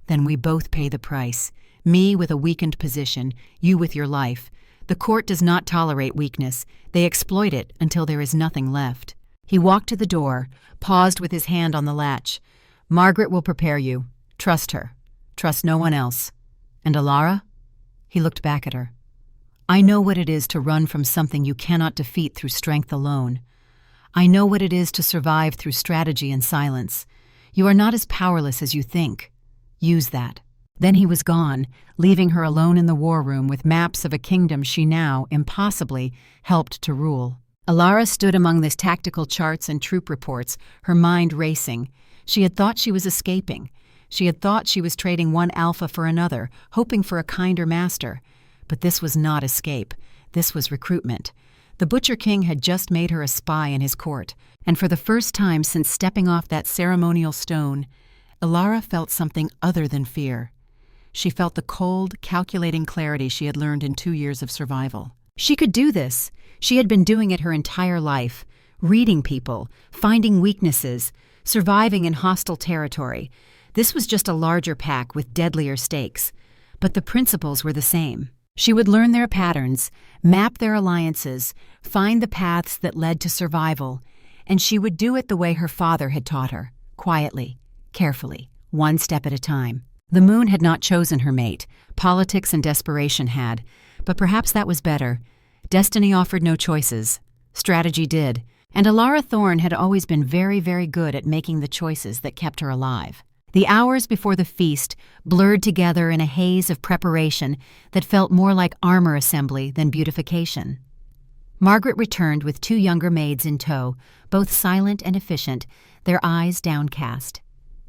Then we both pay the price. Me with a weakened position, you with your life. The court does not tolerate weakness. They exploit it until there is nothing left. He walked to the door, paused with his hand on the latch. Margaret will prepare you. Trust her. Trust no one else. And Alara? He looked back at her. I know what it is to run from something you cannot defeat through strength alone. I know what it is to survive through strategy and silence. You are not as powerless as you think. Use that." Then he was gone, leaving her alone in the war room with maps of a kingdom she now, impossibly, helped to rule. Alara stood among these tactical charts and troop reports, her mind racing. She had thought she was escaping. She had thought she was trading one alpha for another, hoping for a kinder master. But this was not escape. This was recruitment. The Butcher King had just made her a spy in his court, and for the first time since stepping off that ceremonial stone, Alara felt something other than fear. She felt the cold, calculating clarity she had learned in 2 years of survival. She could do this. She had been doing it her entire life, reading people, finding weaknesses, surviving in hostile territory. This was just a larger pack with deadlier stakes, but the principles were the same. She would learn their patterns, map their alliances, find the paths that led to survival, and she would do it the way her father had taught her, quietly, carefully, one step at a time. The moon had not chosen her mate. Politics and desperation had, but perhaps that was better. Destiny offered no choices. Strategy did, and Alara Thorne had always been very, very good at making the choices that kept her alive. The hours before the feast blurred together in a haze of preparation that felt more like armor assembly than beautification. Margaret returned with 2 younger maids in tow, both silent and efficient, their eyes downcast.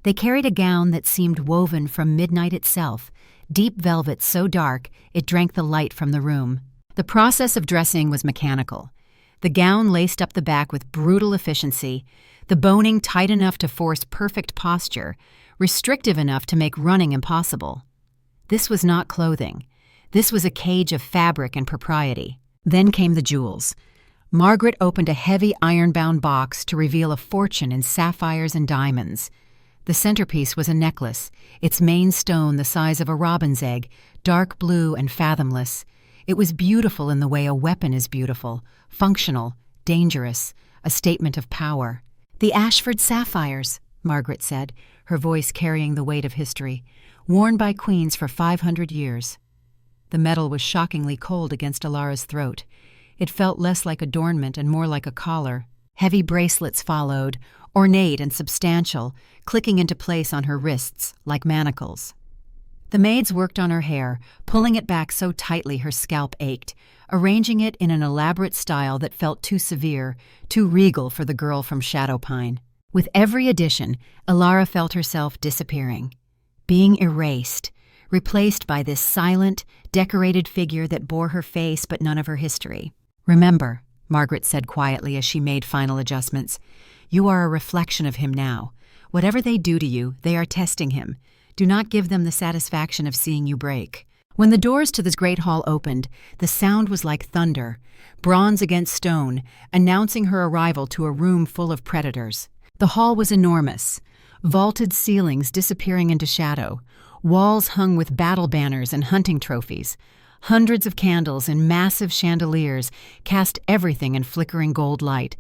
They carried a gown that seemed woven from midnight itself, deep velvet so dark it drank the light from the room. The process of dressing was mechanical. The gown laced up the back with brutal efficiency, the boning tight enough to force perfect posture, restrictive enough to make running impossible. This was not clothing. This was a cage of fabric and propriety. Then came the jewels. Margaret opened a heavy iron-bound box to reveal a fortune in sapphires and diamonds. The centerpiece was a necklace, its main stone the size of a robin's egg, dark blue and fathomless. It was beautiful in the way a weapon is beautiful, functional, dangerous, a statement of power. "The Ashford sapphires," Margaret said, her voice carrying the weight of history, "worn by queens for 500 years. The metal was shockingly cold against Alara's throat. It felt less like adornment and more like a collar. Heavy bracelets followed, ornate and substantial, clicking into place on her wrists like manacles. The maids worked on her hair, pulling it back so tightly her scalp ached, arranging it in an elaborate style that felt too severe, too regal for the girl from Shadowpine. With every addition, Alara felt herself disappearing, being erased, replaced by this silent, decorated figure that bore her face but none of her history. "Remember," Margaret said quietly as she made final adjustments, "you are a reflection of him now. Whatever they do to you, they are testing him. Do not give them the satisfaction of seeing you break." When the doors to this great hall opened, the sound was like thunder, bronze against stone, announcing her arrival to a room full of predators. The hall was enormous, vaulted ceilings disappearing into shadow, walls hung with battle banners and hunting trophies. Hundreds of candles in massive chandeliers cast everything in flickering gold light,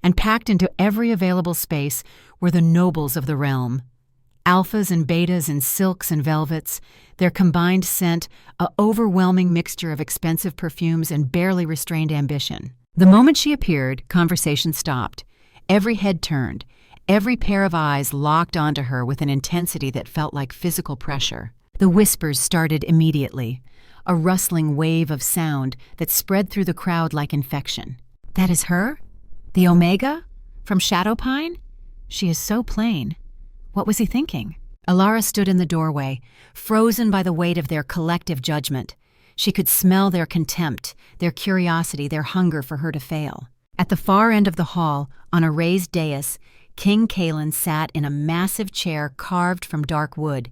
and packed into every available space were the nobles of the realm. Alphas and betas in silks and velvets, their combined scent a overwhelming mixture of expensive perfumes and barely restrained ambition. The moment she appeared, conversation stopped. Every head turned, every pair of eyes locked onto her with an intensity that felt like physical pressure. The whispers started immediately, a rustling wave of sound that spread through the crowd like infection. "That is her? The Omega? From Shadowpine? She is so plain. What was he thinking?" Alara stood in the doorway, frozen by the weight of their collective judgment. She could smell their contempt, their curiosity, their hunger for her to fail. At the far end of the hall, on a raised dais, King Kalen sat in a massive chair carved from dark wood.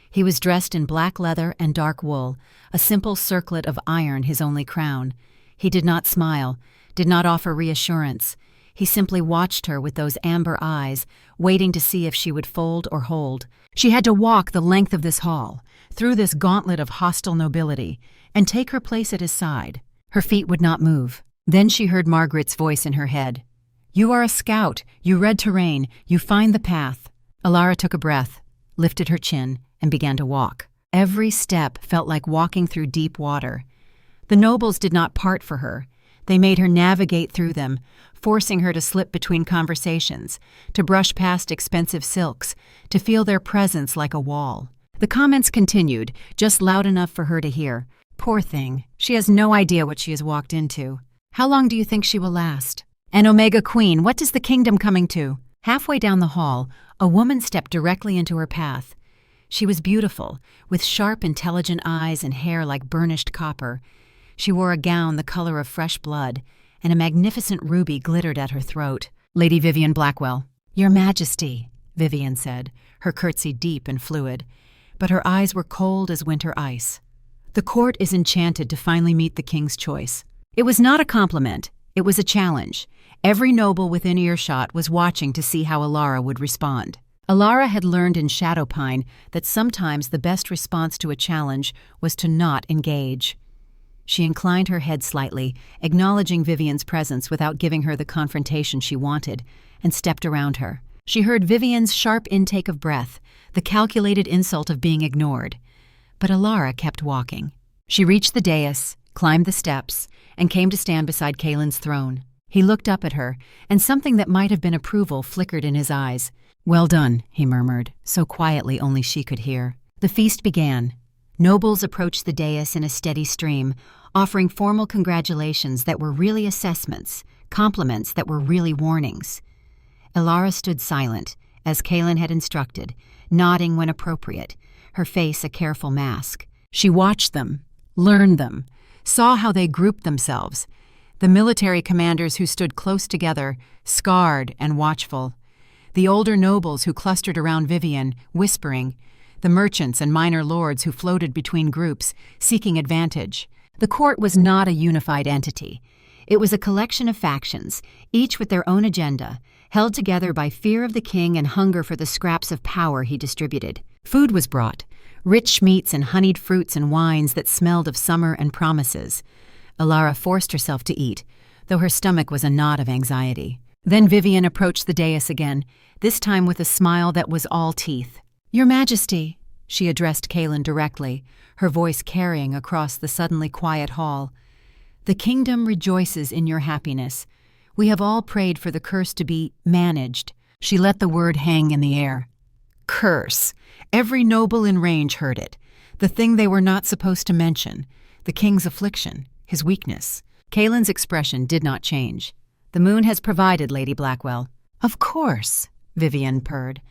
He was dressed in black leather and dark wool, a simple circlet of iron his only crown. He did not smile, did not offer reassurance. He simply watched her with those amber eyes, waiting to see if she would fold or hold. She had to walk the length of this hall, through this gauntlet of hostile nobility, and take her place at his side. Her feet would not move. Then she heard Margaret's voice in her head. "You are a scout. You read terrain. You find the path." Alara took a breath, lifted her chin, and began to walk. Every step felt like walking through deep water. The nobles did not part for her. They made her navigate through them, forcing her to slip between conversations, to brush past expensive silks, to feel their presence like a wall. The comments continued, just loud enough for her to hear. Poor thing, she has no idea what she has walked into. How long do you think she will last? An Omega Queen, what is the kingdom coming to? Halfway down the hall, a woman stepped directly into her path. She was beautiful, with sharp, intelligent eyes and hair like burnished copper. She wore a gown the color of fresh blood, and a magnificent ruby glittered at her throat. Lady Vivian Blackwell. Your Majesty, Vivian said, her curtsy deep and fluid, but her eyes were cold as winter ice. The court is enchanted to finally meet the king's choice. It was not a compliment, it was a challenge. Every noble within earshot was watching to see how Alara would respond. Alara had learned in Shadowpine that sometimes the best response to a challenge was to not engage. She inclined her head slightly, acknowledging Vivian's presence without giving her the confrontation she wanted, and stepped around her. She heard Vivian's sharp intake of breath, the calculated insult of being ignored. But Alara kept walking. She reached the dais, climbed the steps, and came to stand beside Kaelin's throne. He looked up at her, and something that might have been approval flickered in his eyes. Well done, he murmured, so quietly only she could hear. The feast began. Nobles approached the dais in a steady stream, offering formal congratulations that were really assessments, compliments that were really warnings. Alara stood silent, as Kaelin had instructed, nodding when appropriate, her face a careful mask. She watched them, learned them, saw how they grouped themselves. The military commanders who stood close together, scarred and watchful. The older nobles who clustered around Vivian, whispering. The merchants and minor lords who floated between groups, seeking advantage. The court was not a unified entity. It was a collection of factions, each with their own agenda, held together by fear of the king and hunger for the scraps of power he distributed. Food was brought, rich meats and honeyed fruits and wines that smelled of summer and promises. Alara forced herself to eat, though her stomach was a knot of anxiety. Then Vivian approached the dais again, this time with a smile that was all teeth. Your Majesty, she addressed Kaelin directly, her voice carrying across the suddenly quiet hall. The kingdom rejoices in your happiness. We have all prayed for the curse to be managed. She let the word hang in the air. Curse. Every noble in range heard it. The thing they were not supposed to mention. The king's affliction. His weakness. Kaelin's expression did not change. The moon has provided, Lady Blackwell. Of course, Vivian purred,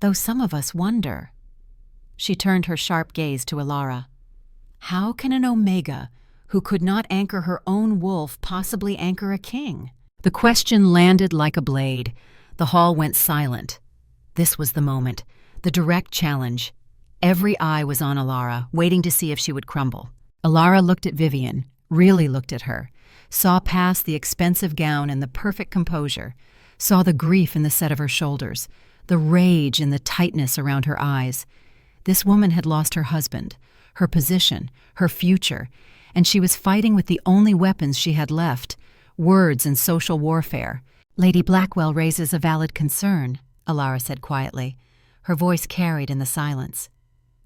though some of us wonder. She turned her sharp gaze to Alara. How can an Omega, who could not anchor her own wolf, possibly anchor a king? The question landed like a blade. The hall went silent. This was the moment, the direct challenge. Every eye was on Alara, waiting to see if she would crumble. Alara looked at Vivian, really looked at her, saw past the expensive gown and the perfect composure, saw the grief in the set of her shoulders, the rage in the tightness around her eyes. This woman had lost her husband, her position, her future, and she was fighting with the only weapons she had left, words and social warfare. Lady Blackwell raises a valid concern, Alara said quietly, her voice carried in the silence.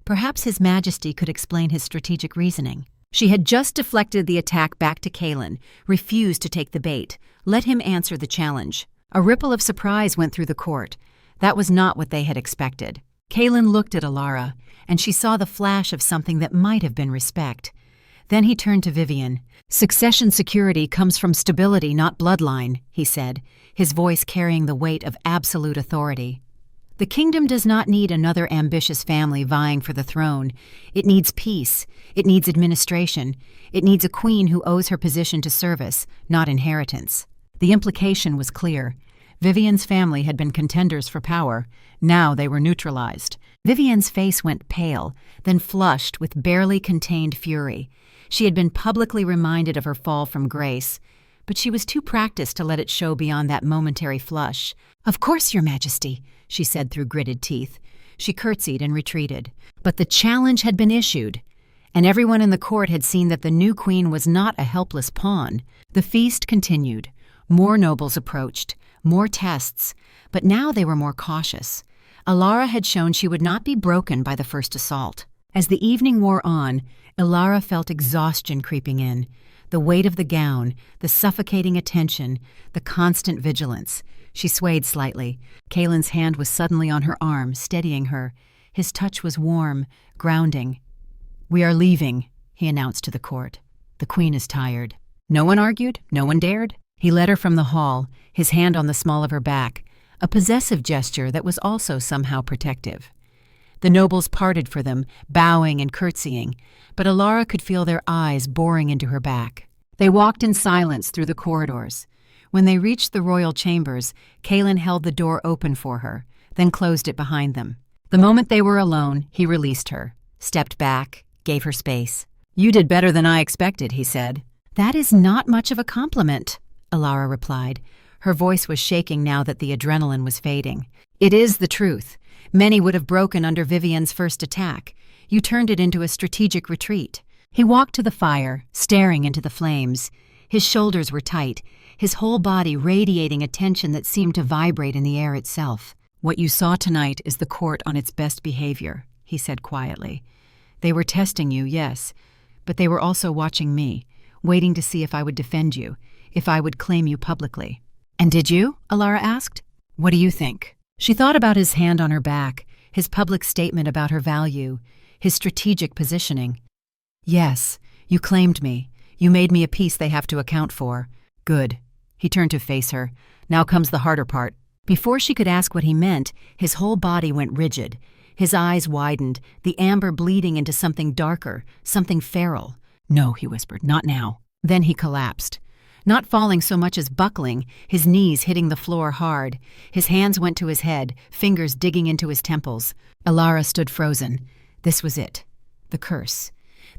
Perhaps His Majesty could explain his strategic reasoning. She had just deflected the attack back to Kaelin, refused to take the bait, let him answer the challenge. A ripple of surprise went through the court. That was not what they had expected. Kaelin looked at Alara, and she saw the flash of something that might have been respect. Then he turned to Vivian. Succession security comes from stability, not bloodline, he said, his voice carrying the weight of absolute authority. The kingdom does not need another ambitious family vying for the throne. It needs peace. It needs administration. It needs a queen who owes her position to service, not inheritance. The implication was clear. Vivian's family had been contenders for power. Now they were neutralized. Vivian's face went pale, then flushed with barely contained fury. She had been publicly reminded of her fall from grace, but she was too practiced to let it show beyond that momentary flush. Of course, Your Majesty, she said through gritted teeth. She curtsied and retreated. But the challenge had been issued, and everyone in the court had seen that the new queen was not a helpless pawn. The feast continued. More nobles approached, more tests, but now they were more cautious. Alara had shown she would not be broken by the first assault. As the evening wore on, Alara felt exhaustion creeping in. The weight of the gown, the suffocating attention, the constant vigilance. She swayed slightly. Kaelin's hand was suddenly on her arm, steadying her. His touch was warm, grounding. "We are leaving," he announced to the court. "The queen is tired." No one argued? No one dared? He led her from the hall, his hand on the small of her back, a possessive gesture that was also somehow protective. The nobles parted for them, bowing and curtsying, but Alara could feel their eyes boring into her back. They walked in silence through the corridors. When they reached the royal chambers, Kaelin held the door open for her, then closed it behind them. The moment they were alone, he released her, stepped back, gave her space. "You did better than I expected," he said. "That is not much of a compliment," Alara replied. Her voice was shaking now that the adrenaline was fading. "It is the truth. Many would have broken under Vivienne's first attack. You turned it into a strategic retreat." He walked to the fire, staring into the flames. His shoulders were tight, his whole body radiating a tension that seemed to vibrate in the air itself. "What you saw tonight is the court on its best behavior," he said quietly. "They were testing you, yes, but they were also watching me, waiting to see if I would defend you, if I would claim you publicly." "And did you?" Alara asked. "What do you think?" She thought about his hand on her back, his public statement about her value, his strategic positioning. "Yes, you claimed me. You made me a piece they have to account for." "Good." He turned to face her. "Now comes the harder part." Before she could ask what he meant, his whole body went rigid. His eyes widened, the amber bleeding into something darker, something feral. "No," he whispered, "not now." Then he collapsed. Not falling so much as buckling, his knees hitting the floor hard. His hands went to his head, fingers digging into his temples. Alara stood frozen. This was it. The curse.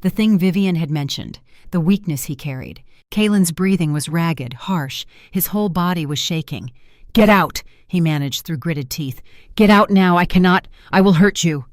The thing Vivienne had mentioned. The weakness he carried. Kaelin's breathing was ragged, harsh. His whole body was shaking. "Get out," he managed through gritted teeth. "Get out now, I cannot. I will hurt you."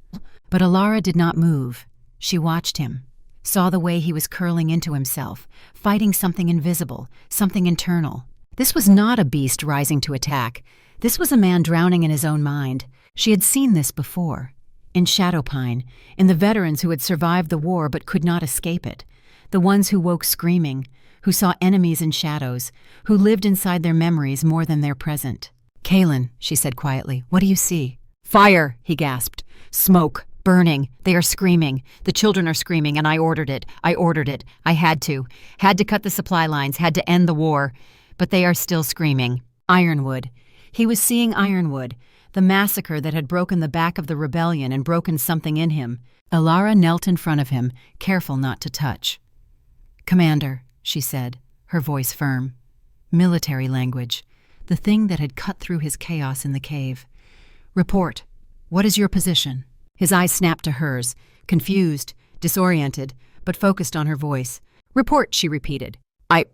But Alara did not move. She watched him, saw the way he was curling into himself, fighting something invisible, something internal. This was not a beast rising to attack. This was a man drowning in his own mind. She had seen this before. In Shadowpine, in the veterans who had survived the war but could not escape it. The ones who woke screaming, who saw enemies in shadows, who lived inside their memories more than their present. "Kaelin," she said quietly, "what do you see?" "Fire," he gasped. "Smoke. Burning. They are screaming. The children are screaming, and I ordered it. I had to. Had to cut the supply lines, had to end the war. But they are still screaming. Ironwood." He was seeing Ironwood, the massacre that had broken the back of the rebellion and broken something in him. Alara knelt in front of him, careful not to touch. "Commander," she said, her voice firm. Military language, the thing that had cut through his chaos in the cave. "Report. What is your position?" His eyes snapped to hers, confused, disoriented, but focused on her voice. "Report," she repeated.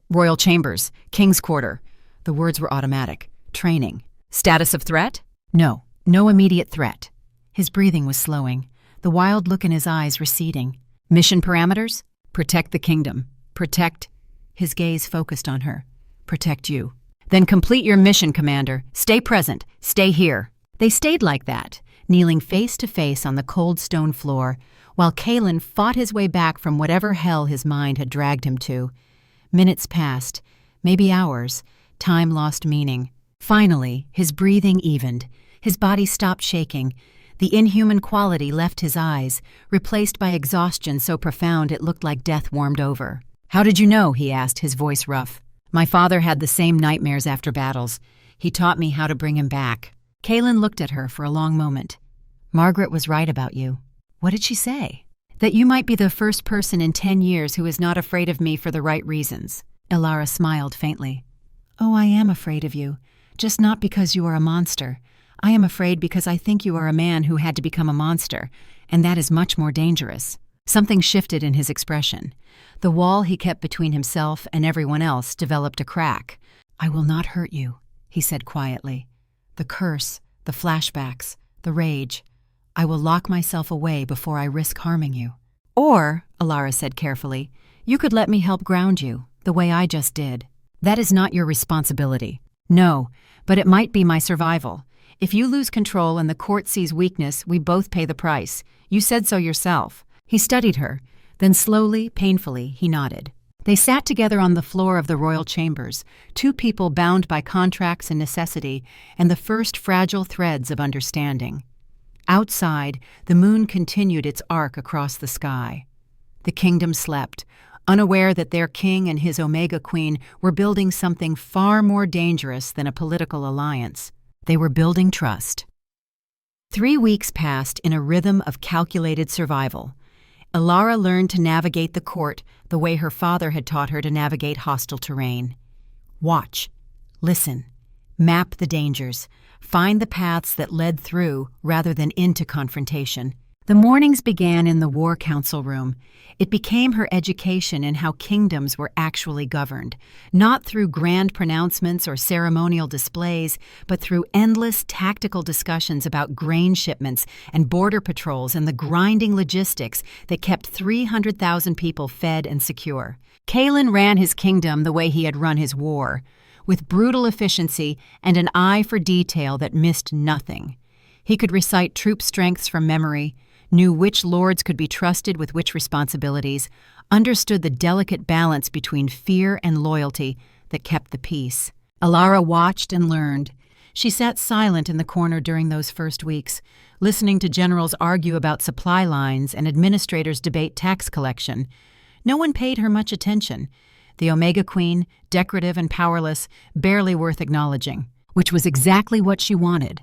Royal Chambers, King's Quarter." The words were automatic. "Training." "Status of threat?" "No. No immediate threat." His breathing was slowing, the wild look in his eyes receding. "Mission parameters?" "Protect the kingdom. Protect..." His gaze focused on her. "Protect you." "Then complete your mission, Commander. Stay present. Stay here." They stayed like that, kneeling face to face on the cold stone floor, while Kaelin fought his way back from whatever hell his mind had dragged him to. Minutes passed, maybe hours. Time lost meaning. Finally, his breathing evened. His body stopped shaking. The inhuman quality left his eyes, replaced by exhaustion so profound it looked like death warmed over. "How did you know?" he asked, his voice rough. "My father had the same nightmares after battles. He taught me how to bring him back." Kaelin looked at her for a long moment. "Margaret was right about you." "What did she say?" "That you might be the first person in 10 years who is not afraid of me for the right reasons." Alara smiled faintly. "Oh, I am afraid of you. Just not because you are a monster. I am afraid because I think you are a man who had to become a monster, and that is much more dangerous." Something shifted in his expression. The wall he kept between himself and everyone else developed a crack. "I will not hurt you," he said quietly. "The curse, the flashbacks, the rage. I will lock myself away before I risk harming you." "Or," Alara said carefully, "you could let me help ground you, the way I just did." "That is not your responsibility." "No, but it might be my survival. If you lose control and the court sees weakness, we both pay the price. You said so yourself." He studied her, then slowly, painfully, he nodded. They sat together on the floor of the royal chambers, two people bound by contracts and necessity and the first fragile threads of understanding. Outside, the moon continued its arc across the sky. The kingdom slept, unaware that their king and his Omega Queen were building something far more dangerous than a political alliance. They were building trust. 3 weeks passed in a rhythm of calculated survival. Alara learned to navigate the court the way her father had taught her to navigate hostile terrain. Watch, listen, map the dangers, find the paths that led through rather than into confrontation. The mornings began in the War Council room. It became her education in how kingdoms were actually governed, not through grand pronouncements or ceremonial displays, but through endless tactical discussions about grain shipments and border patrols and the grinding logistics that kept 300,000 people fed and secure. Kalen ran his kingdom the way he had run his war, with brutal efficiency and an eye for detail that missed nothing. He could recite troop strengths from memory, knew which lords could be trusted with which responsibilities, understood the delicate balance between fear and loyalty that kept the peace. Alara watched and learned. She sat silent in the corner during those first weeks, listening to generals argue about supply lines and administrators debate tax collection. No one paid her much attention. The Omega Queen, decorative and powerless, barely worth acknowledging, which was exactly what she wanted.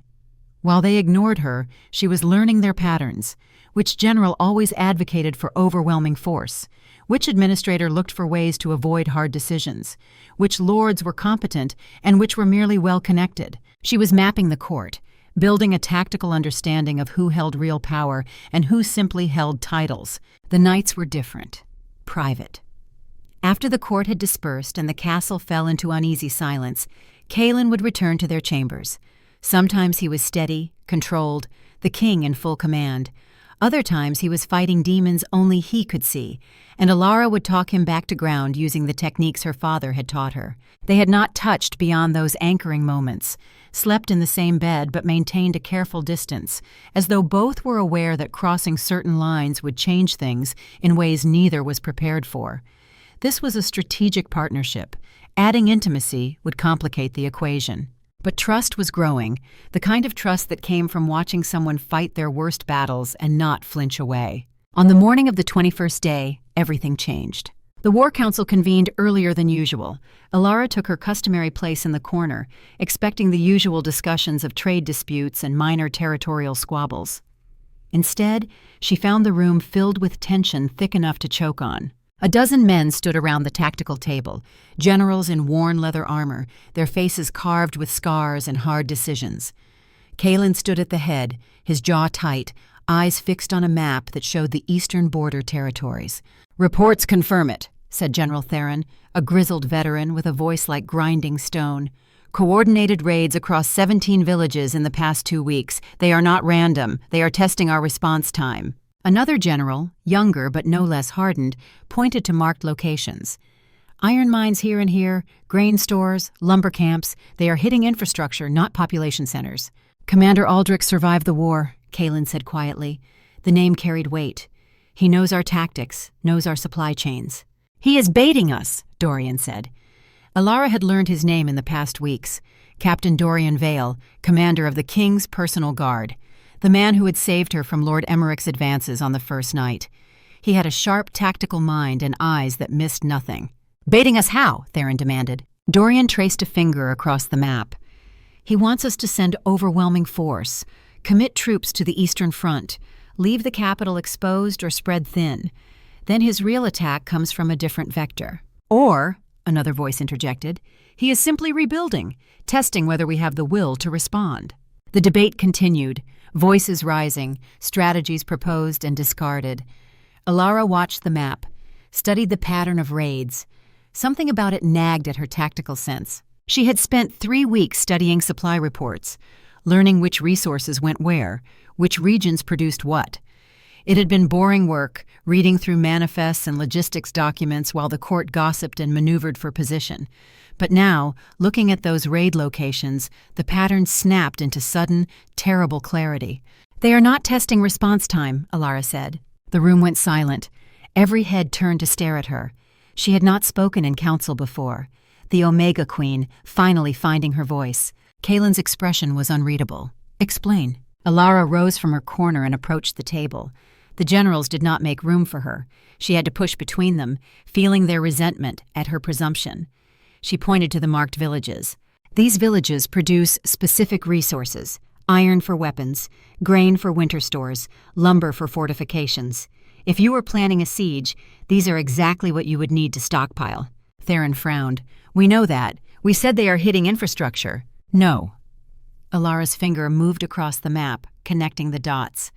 While they ignored her, she was learning their patterns. Which general always advocated for overwhelming force? Which administrator looked for ways to avoid hard decisions? Which lords were competent and which were merely well-connected? She was mapping the court, building a tactical understanding of who held real power and who simply held titles. The nights were different, private. After the court had dispersed and the castle fell into uneasy silence, Kalen would return to their chambers. Sometimes he was steady, controlled, the king in full command. Other times he was fighting demons only he could see, and Alara would talk him back to ground using the techniques her father had taught her. They had not touched beyond those anchoring moments, slept in the same bed but maintained a careful distance, as though both were aware that crossing certain lines would change things in ways neither was prepared for. This was a strategic partnership. Adding intimacy would complicate the equation. But trust was growing, the kind of trust that came from watching someone fight their worst battles and not flinch away. On the morning of the 21st day, everything changed. The War Council convened earlier than usual. Alara took her customary place in the corner, expecting the usual discussions of trade disputes and minor territorial squabbles. Instead, she found the room filled with tension thick enough to choke on. A dozen men stood around the tactical table, generals in worn leather armor, their faces carved with scars and hard decisions. Kalen stood at the head, his jaw tight, eyes fixed on a map that showed the eastern border territories. "Reports confirm it," said General Theron, a grizzled veteran with a voice like grinding stone. "Coordinated raids across 17 villages in the past 2 weeks. They are not random. They are testing our response time." Another general, younger but no less hardened, pointed to marked locations. "Iron mines here and here, grain stores, lumber camps. They are hitting infrastructure, not population centers." "Commander Aldrich survived the war," Kalen said quietly. The name carried weight. "He knows our tactics, knows our supply chains." "He is baiting us," Dorian said. Alara had learned his name in the past weeks. Captain Dorian Vale, commander of the King's Personal Guard. The man who had saved her from Lord Emmerich's advances on the first night. He had a sharp tactical mind and eyes that missed nothing. "Baiting us how?" Theron demanded. Dorian traced a finger across the map. "He wants us to send overwhelming force, commit troops to the Eastern Front, leave the capital exposed or spread thin. Then his real attack comes from a different vector. Or," another voice interjected, "he is simply rebuilding, testing whether we have the will to respond." The debate continued. Voices rising, strategies proposed and discarded. Alara watched the map, studied the pattern of raids. Something about it nagged at her tactical sense. She had spent 3 weeks studying supply reports, learning which resources went where, which regions produced what. It had been boring work, reading through manifests and logistics documents while the court gossiped and maneuvered for position. But now, looking at those raid locations, the pattern snapped into sudden, terrible clarity. "They are not testing response time," Alara said. The room went silent. Every head turned to stare at her. She had not spoken in council before. The Omega Queen, finally finding her voice. Kaelin's expression was unreadable. "Explain." Alara rose from her corner and approached the table. The generals did not make room for her. She had to push between them, feeling their resentment at her presumption. She pointed to the marked villages. These villages produce specific resources: iron for weapons, grain for winter stores, lumber for fortifications. If you were planning a siege, these are exactly what you would need to stockpile. Theron frowned. "We know that. We said they are hitting infrastructure." "No." Alara's finger moved across the map, connecting the dots.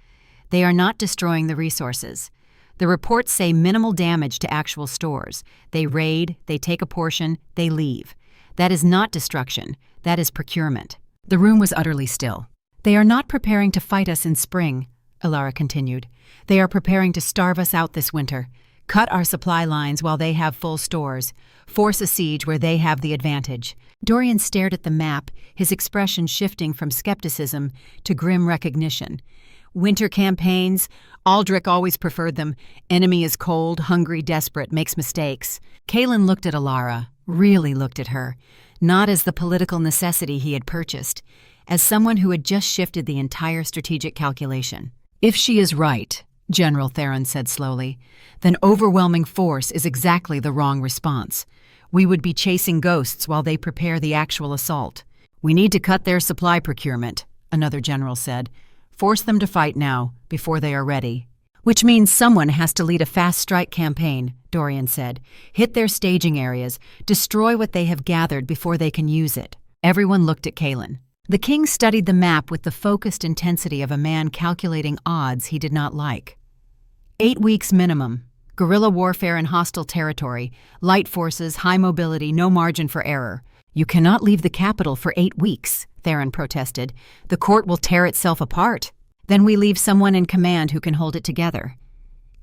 "They are not destroying the resources. The reports say minimal damage to actual stores. They raid, they take a portion, they leave. That is not destruction. That is procurement." The room was utterly still. "They are not preparing to fight us in spring," Alara continued. "They are preparing to starve us out this winter. Cut our supply lines while they have full stores. Force a siege where they have the advantage." Dorian stared at the map, his expression shifting from skepticism to grim recognition. "Winter campaigns? Aldrich always preferred them. Enemy is cold, hungry, desperate, makes mistakes." Kaelin looked at Alara, really looked at her, not as the political necessity he had purchased, as someone who had just shifted the entire strategic calculation. "If she is right," General Theron said slowly, "then overwhelming force is exactly the wrong response. We would be chasing ghosts while they prepare the actual assault." "We need to cut their supply procurement," another general said. "Force them to fight now, before they are ready." "Which means someone has to lead a fast strike campaign," Dorian said. "Hit their staging areas, destroy what they have gathered before they can use it." Everyone looked at Kaelin. The king studied the map with the focused intensity of a man calculating odds he did not like. 8 weeks minimum. Guerrilla warfare in hostile territory. Light forces, high mobility, no margin for error. "You cannot leave the capital for 8 weeks, Theron protested. "The court will tear itself apart." "Then we leave someone in command who can hold it together."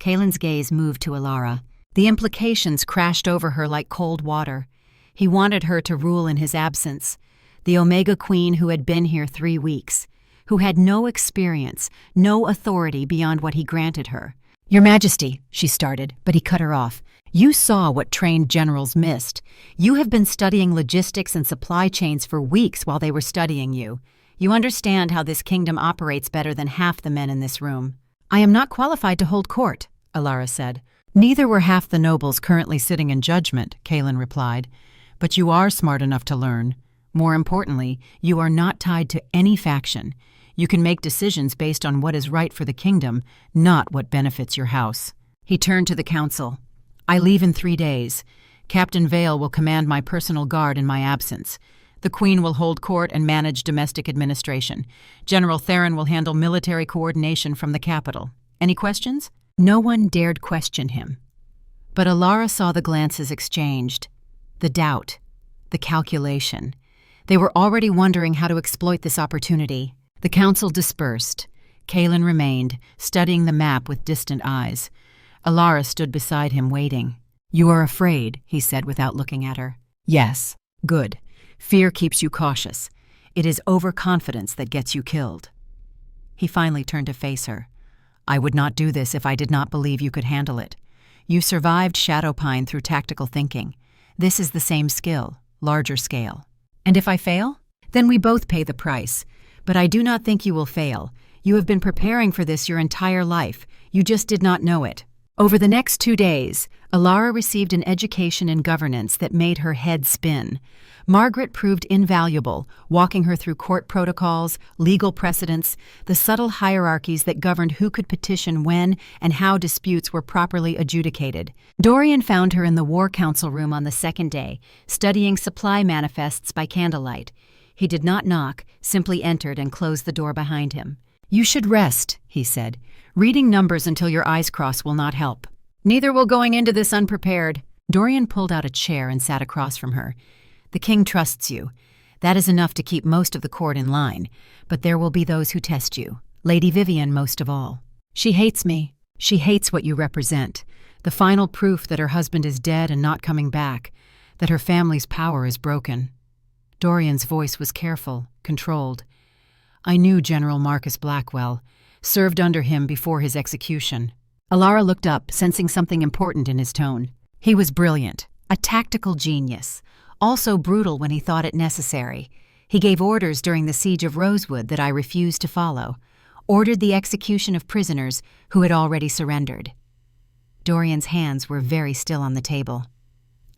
Kaelin's gaze moved to Alara. The implications crashed over her like cold water. He wanted her to rule in his absence. The Omega Queen who had been here 3 weeks, who had no experience, no authority beyond what he granted her. "Your Majesty," she started, but he cut her off. "You saw what trained generals missed. You have been studying logistics and supply chains for weeks while they were studying you. You understand how this kingdom operates better than half the men in this room." "I am not qualified to hold court," Alara said. "Neither were half the nobles currently sitting in judgment," Kaelin replied. "But you are smart enough to learn. More importantly, you are not tied to any faction. You can make decisions based on what is right for the kingdom, not what benefits your house." He turned to the council. "I leave in 3 days. Captain Vale will command my personal guard in my absence. The Queen will hold court and manage domestic administration. General Theron will handle military coordination from the capital. Any questions?" No one dared question him. But Alara saw the glances exchanged. The doubt. The calculation. They were already wondering how to exploit this opportunity. The council dispersed. Kaelin remained, studying the map with distant eyes. Alara stood beside him, waiting. "You are afraid," he said without looking at her. "Yes." "Good. Fear keeps you cautious. It is overconfidence that gets you killed." He finally turned to face her. "I would not do this if I did not believe you could handle it. You survived Shadowpine through tactical thinking. This is the same skill, larger scale. And if I fail? Then we both pay the price. But I do not think you will fail. You have been preparing for this your entire life. You just did not know it." Over the next 2 days, Alara received an education in governance that made her head spin. Margaret proved invaluable, walking her through court protocols, legal precedents, the subtle hierarchies that governed who could petition when and how disputes were properly adjudicated. Dorian found her in the War Council room on the 2nd day, studying supply manifests by candlelight. He did not knock, simply entered and closed the door behind him. "You should rest," he said. "Reading numbers until your eyes cross will not help." "Neither will going into this unprepared." Dorian pulled out a chair and sat across from her. "The king trusts you. That is enough to keep most of the court in line, but there will be those who test you. Lady Vivian most of all. She hates me. She hates what you represent. The final proof that her husband is dead and not coming back, that her family's power is broken." Dorian's voice was careful, controlled. "I knew General Marcus Blackwell, served under him before his execution." Alara looked up, sensing something important in his tone. He was brilliant, a tactical genius, also brutal when he thought it necessary. He gave orders during the siege of Rosewood that I refused to follow, ordered the execution of prisoners who had already surrendered. Dorian's hands were very still on the table.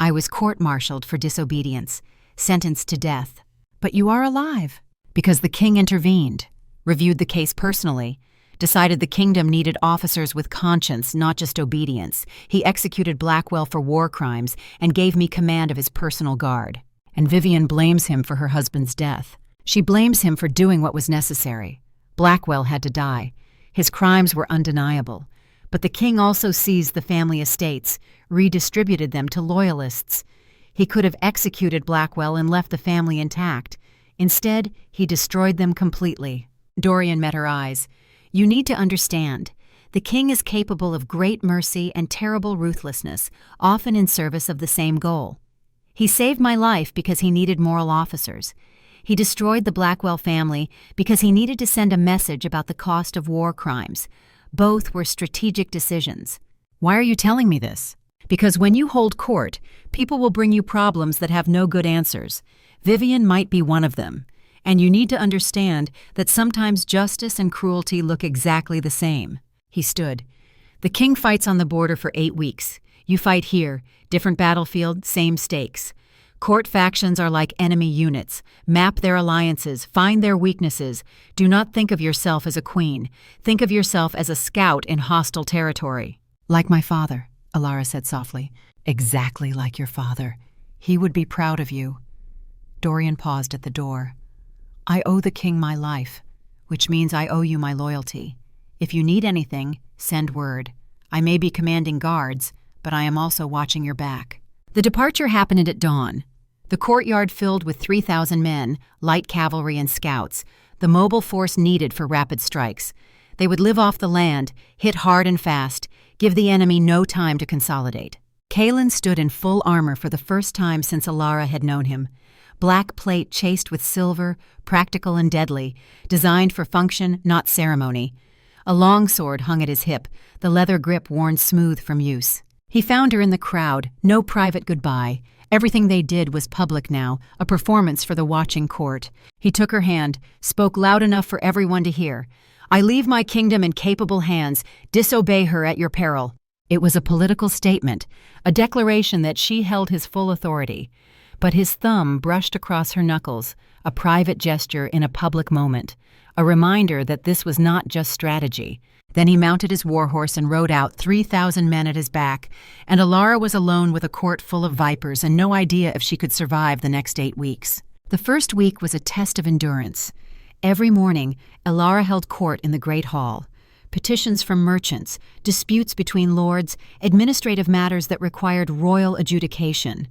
I was court-martialed for disobedience, sentenced to death. But you are alive. Because the king intervened, reviewed the case personally, decided the kingdom needed officers with conscience, not just obedience. He executed Blackwell for war crimes and gave me command of his personal guard. And Vivian blames him for her husband's death. She blames him for doing what was necessary. Blackwell had to die. His crimes were undeniable. But the king also seized the family estates, redistributed them to loyalists. He could have executed Blackwell and left the family intact. Instead, he destroyed them completely. Dorian met her eyes. You need to understand. The king is capable of great mercy and terrible ruthlessness, often in service of the same goal. He saved my life because he needed moral officers. He destroyed the Blackwell family because he needed to send a message about the cost of war crimes. Both were strategic decisions. Why are you telling me this? Because when you hold court, people will bring you problems that have no good answers. Vivian might be one of them. And you need to understand that sometimes justice and cruelty look exactly the same. He stood. The king fights on the border for 8 weeks. You fight here, different battlefield, same stakes. Court factions are like enemy units. Map their alliances, find their weaknesses. Do not think of yourself as a queen. Think of yourself as a scout in hostile territory. Like my father, Alara said softly. Exactly like your father. He would be proud of you. Dorian paused at the door. I owe the king my life, which means I owe you my loyalty. If you need anything, send word. I may be commanding guards, but I am also watching your back. The departure happened at dawn. The courtyard filled with 3,000 men, light cavalry and scouts, the mobile force needed for rapid strikes. They would live off the land, hit hard and fast, give the enemy no time to consolidate. Kaelin stood in full armor for the first time since Alara had known him. Black plate chased with silver, practical and deadly, designed for function, not ceremony. A long sword hung at his hip, the leather grip worn smooth from use. He found her in the crowd, no private goodbye. Everything they did was public now, a performance for the watching court. He took her hand, spoke loud enough for everyone to hear. I leave my kingdom in capable hands. Disobey her at your peril. It was a political statement, a declaration that she held his full authority. But his thumb brushed across her knuckles, a private gesture in a public moment, a reminder that this was not just strategy. Then he mounted his warhorse and rode out, 3,000 men at his back, and Alara was alone with a court full of vipers and no idea if she could survive the next 8 weeks. The first week was a test of endurance. Every morning, Alara held court in the Great Hall. Petitions from merchants, disputes between lords, administrative matters that required royal adjudication.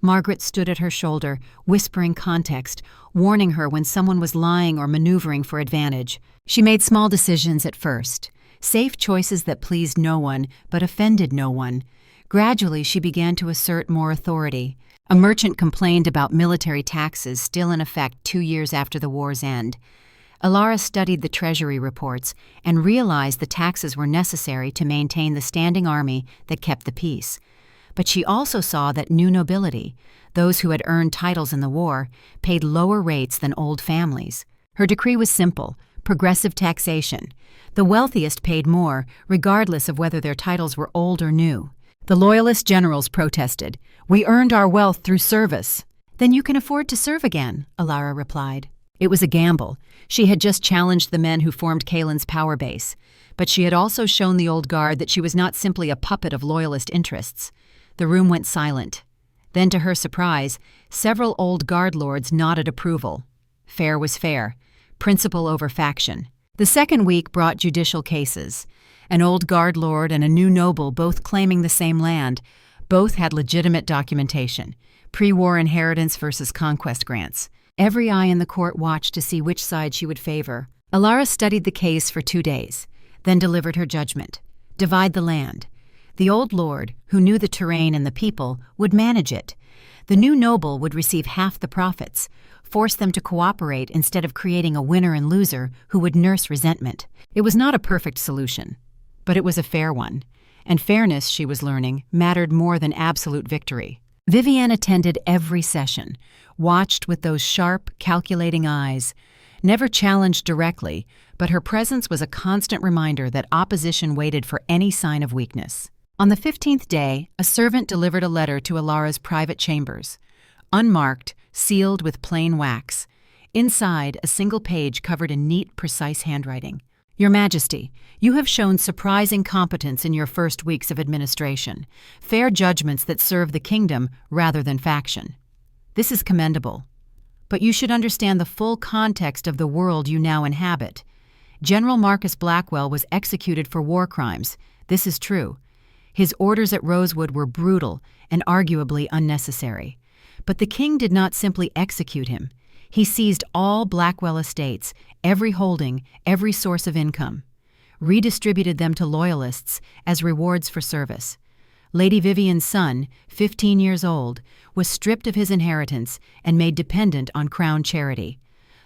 Margaret stood at her shoulder, whispering context, warning her when someone was lying or maneuvering for advantage. She made small decisions at first, safe choices that pleased no one but offended no one. Gradually, she began to assert more authority. A merchant complained about military taxes still in effect 2 years after the war's end. Alara studied the treasury reports and realized the taxes were necessary to maintain the standing army that kept the peace. But she also saw that new nobility, those who had earned titles in the war, paid lower rates than old families. Her decree was simple: progressive taxation. The wealthiest paid more, regardless of whether their titles were old or new. The loyalist generals protested. We earned our wealth through service. Then you can afford to serve again, Alara replied. It was a gamble. She had just challenged the men who formed Kaelin's power base. But she had also shown the old guard that she was not simply a puppet of loyalist interests. The room went silent. Then, to her surprise, several old guard lords nodded approval. Fair was fair. Principle over faction. The second week brought judicial cases. An old guard lord and a new noble both claiming the same land. Both had legitimate documentation. Pre-war inheritance versus conquest grants. Every eye in the court watched to see which side she would favor. Alara studied the case for 2 days, then delivered her judgment. Divide the land. The old lord, who knew the terrain and the people, would manage it. The new noble would receive half the profits, force them to cooperate instead of creating a winner and loser who would nurse resentment. It was not a perfect solution, but it was a fair one. and fairness, she was learning, mattered more than absolute victory. Vivienne attended every session, watched with those sharp, calculating eyes, never challenged directly, but her presence was a constant reminder that opposition waited for any sign of weakness. On the 15th day, a servant delivered a letter to Alara's private chambers, unmarked, sealed with plain wax. Inside, a single page covered in neat, precise handwriting. Your Majesty, you have shown surprising competence in your first weeks of administration, fair judgments that serve the kingdom rather than faction. This is commendable. But you should understand the full context of the world you now inhabit. General Marcus Blackwell was executed for war crimes. This is true. His orders at Rosewood were brutal and arguably unnecessary. But the king did not simply execute him. He seized all Blackwell estates, every holding, every source of income, redistributed them to loyalists as rewards for service. Lady Vivienne's son, 15 years old, was stripped of his inheritance and made dependent on crown charity.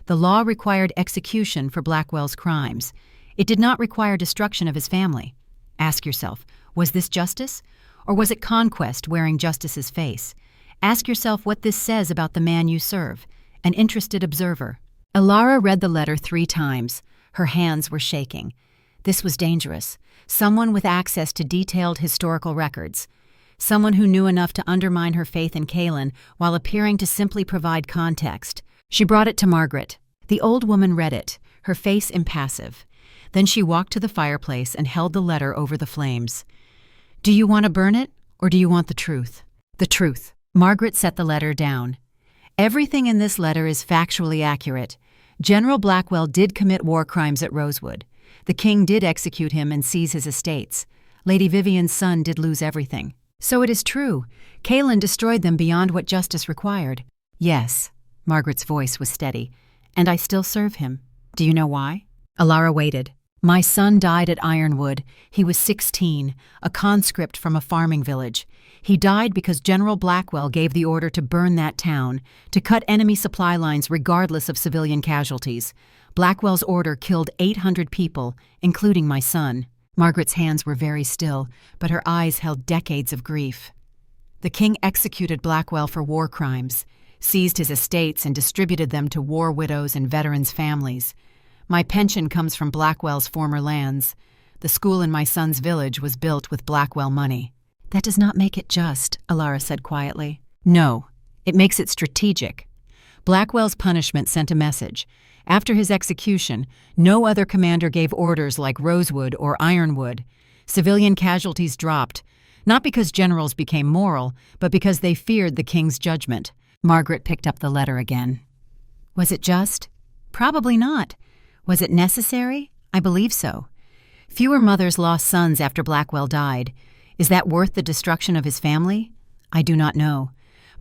The law required execution for Blackwell's crimes. It did not require destruction of his family. Ask yourself, was this justice? Or was it conquest wearing justice's face? Ask yourself what this says about the man you serve. An interested observer. Alara read the letter 3 times. Her hands were shaking. This was dangerous. Someone with access to detailed historical records. Someone who knew enough to undermine her faith in Kaelin while appearing to simply provide context. She brought it to Margaret. The old woman read it, her face impassive. Then she walked to the fireplace and held the letter over the flames. Do you want to burn it, or do you want the truth? The truth. Margaret set the letter down. Everything in this letter is factually accurate. General Blackwell did commit war crimes at Rosewood. The king did execute him and seize his estates. Lady Vivienne's son did lose everything. So it is true. Kaelin destroyed them beyond what justice required. Yes, Margaret's voice was steady. And I still serve him. Do you know why? Alara waited. My son died at Ironwood. He was 16, a conscript from a farming village. He died because General Blackwell gave the order to burn that town, to cut enemy supply lines regardless of civilian casualties. Blackwell's order killed 800 people, including my son. Margaret's hands were very still, but her eyes held decades of grief. The king executed Blackwell for war crimes, seized his estates and distributed them to war widows and veterans' families. My pension comes from Blackwell's former lands. The school in my son's village was built with Blackwell money. That does not make it just, Alara said quietly. No, it makes it strategic. Blackwell's punishment sent a message. After his execution, no other commander gave orders like Rosewood or Ironwood. Civilian casualties dropped, not because generals became moral, but because they feared the king's judgment. Margaret picked up the letter again. Was it just? Probably not. Was it necessary? I believe so. Fewer mothers lost sons after Blackwell died. Is that worth the destruction of his family? I do not know.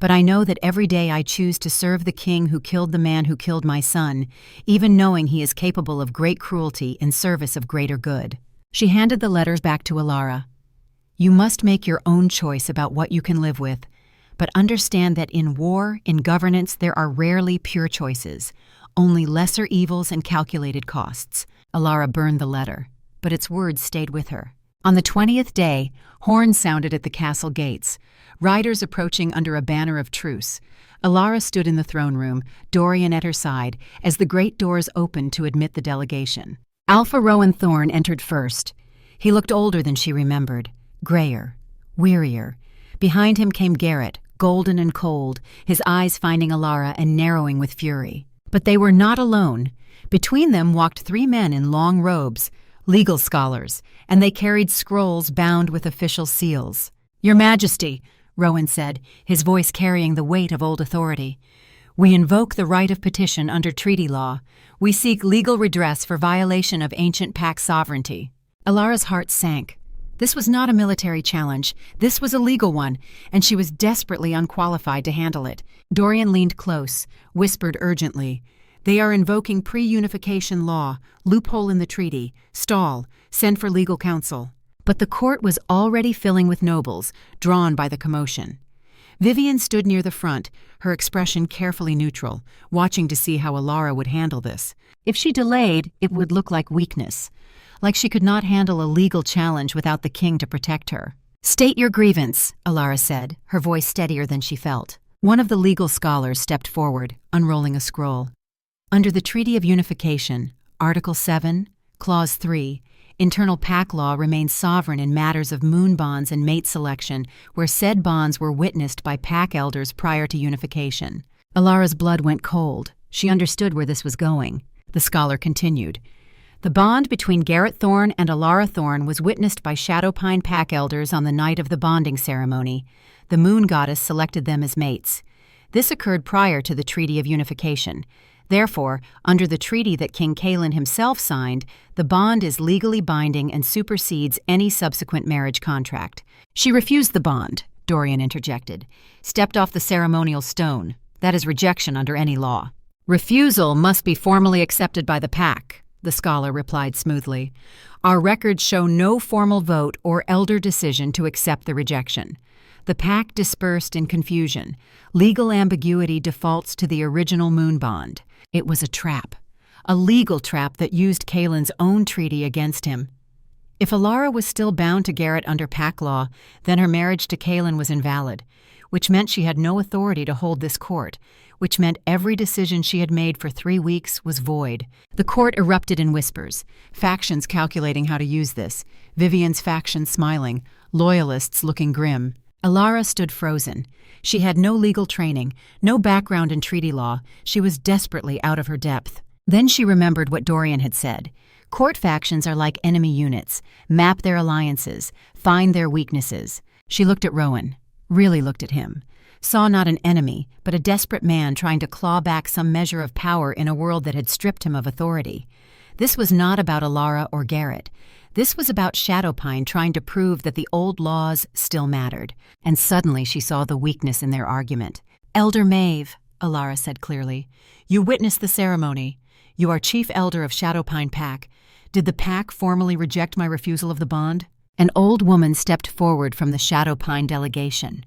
But I know that every day I choose to serve the king who killed the man who killed my son, even knowing he is capable of great cruelty in service of greater good. She handed the letters back to Alara. You must make your own choice about what you can live with, but understand that in war, in governance, there are rarely pure choices, only lesser evils and calculated costs. Alara burned the letter, but its words stayed with her. On the 20th day, horns sounded at the castle gates, riders approaching under a banner of truce. Alara stood in the throne room, Dorian at her side, as the great doors opened to admit the delegation. Alpha Rowan Thorne entered first. He looked older than she remembered, grayer, wearier. Behind him came Garrett, golden and cold, his eyes finding Alara and narrowing with fury. But they were not alone. Between them walked 3 men in long robes, legal scholars, and they carried scrolls bound with official seals. Your Majesty, Rowan said, his voice carrying the weight of old authority. We invoke the right of petition under treaty law. We seek legal redress for violation of ancient Pact sovereignty. Alara's heart sank. This was not a military challenge. This was a legal one, and she was desperately unqualified to handle it. Dorian leaned close, whispered urgently. They are invoking pre-unification law, loophole in the treaty, stall, send for legal counsel. But the court was already filling with nobles, drawn by the commotion. Vivian stood near the front, her expression carefully neutral, watching to see how Alara would handle this. If she delayed, it would look like weakness, like she could not handle a legal challenge without the king to protect her. "State your grievance," Alara said, her voice steadier than she felt. One of the legal scholars stepped forward, unrolling a scroll. Under the Treaty of Unification, Article 7, Clause 3, internal pack law remains sovereign in matters of moon bonds and mate selection where said bonds were witnessed by pack elders prior to unification. Alara's blood went cold. She understood where this was going. The scholar continued. The bond between Garrett Thorne and Alara Thorne was witnessed by Shadowpine pack elders on the night of the bonding ceremony. The moon goddess selected them as mates. This occurred prior to the Treaty of Unification. Therefore, under the treaty that King Kaelin himself signed, the bond is legally binding and supersedes any subsequent marriage contract. She refused the bond, Dorian interjected, stepped off the ceremonial stone. That is rejection under any law. Refusal must be formally accepted by the pack, the scholar replied smoothly. Our records show no formal vote or elder decision to accept the rejection. The pack dispersed in confusion. Legal ambiguity defaults to the original moon bond. It was a trap, a legal trap that used Kaelin's own treaty against him. If Alara was still bound to Garrett under pack law, then her marriage to Kaelin was invalid, which meant she had no authority to hold this court, which meant every decision she had made for 3 weeks was void. The court erupted in whispers, factions calculating how to use this, Vivian's faction smiling, loyalists looking grim. Alara stood frozen. She had no legal training, no background in treaty law. She was desperately out of her depth. Then she remembered what Dorian had said. Court factions are like enemy units. Map their alliances. Find their weaknesses. She looked at Rowan. Really looked at him. Saw not an enemy, but a desperate man trying to claw back some measure of power in a world that had stripped him of authority. This was not about Alara or Garrett. This was about Shadowpine trying to prove that the old laws still mattered. And suddenly she saw the weakness in their argument. "Elder Maeve," Alara said clearly, "you witnessed the ceremony. You are chief elder of Shadowpine Pack. Did the pack formally reject my refusal of the bond?" An old woman stepped forward from the Shadowpine delegation.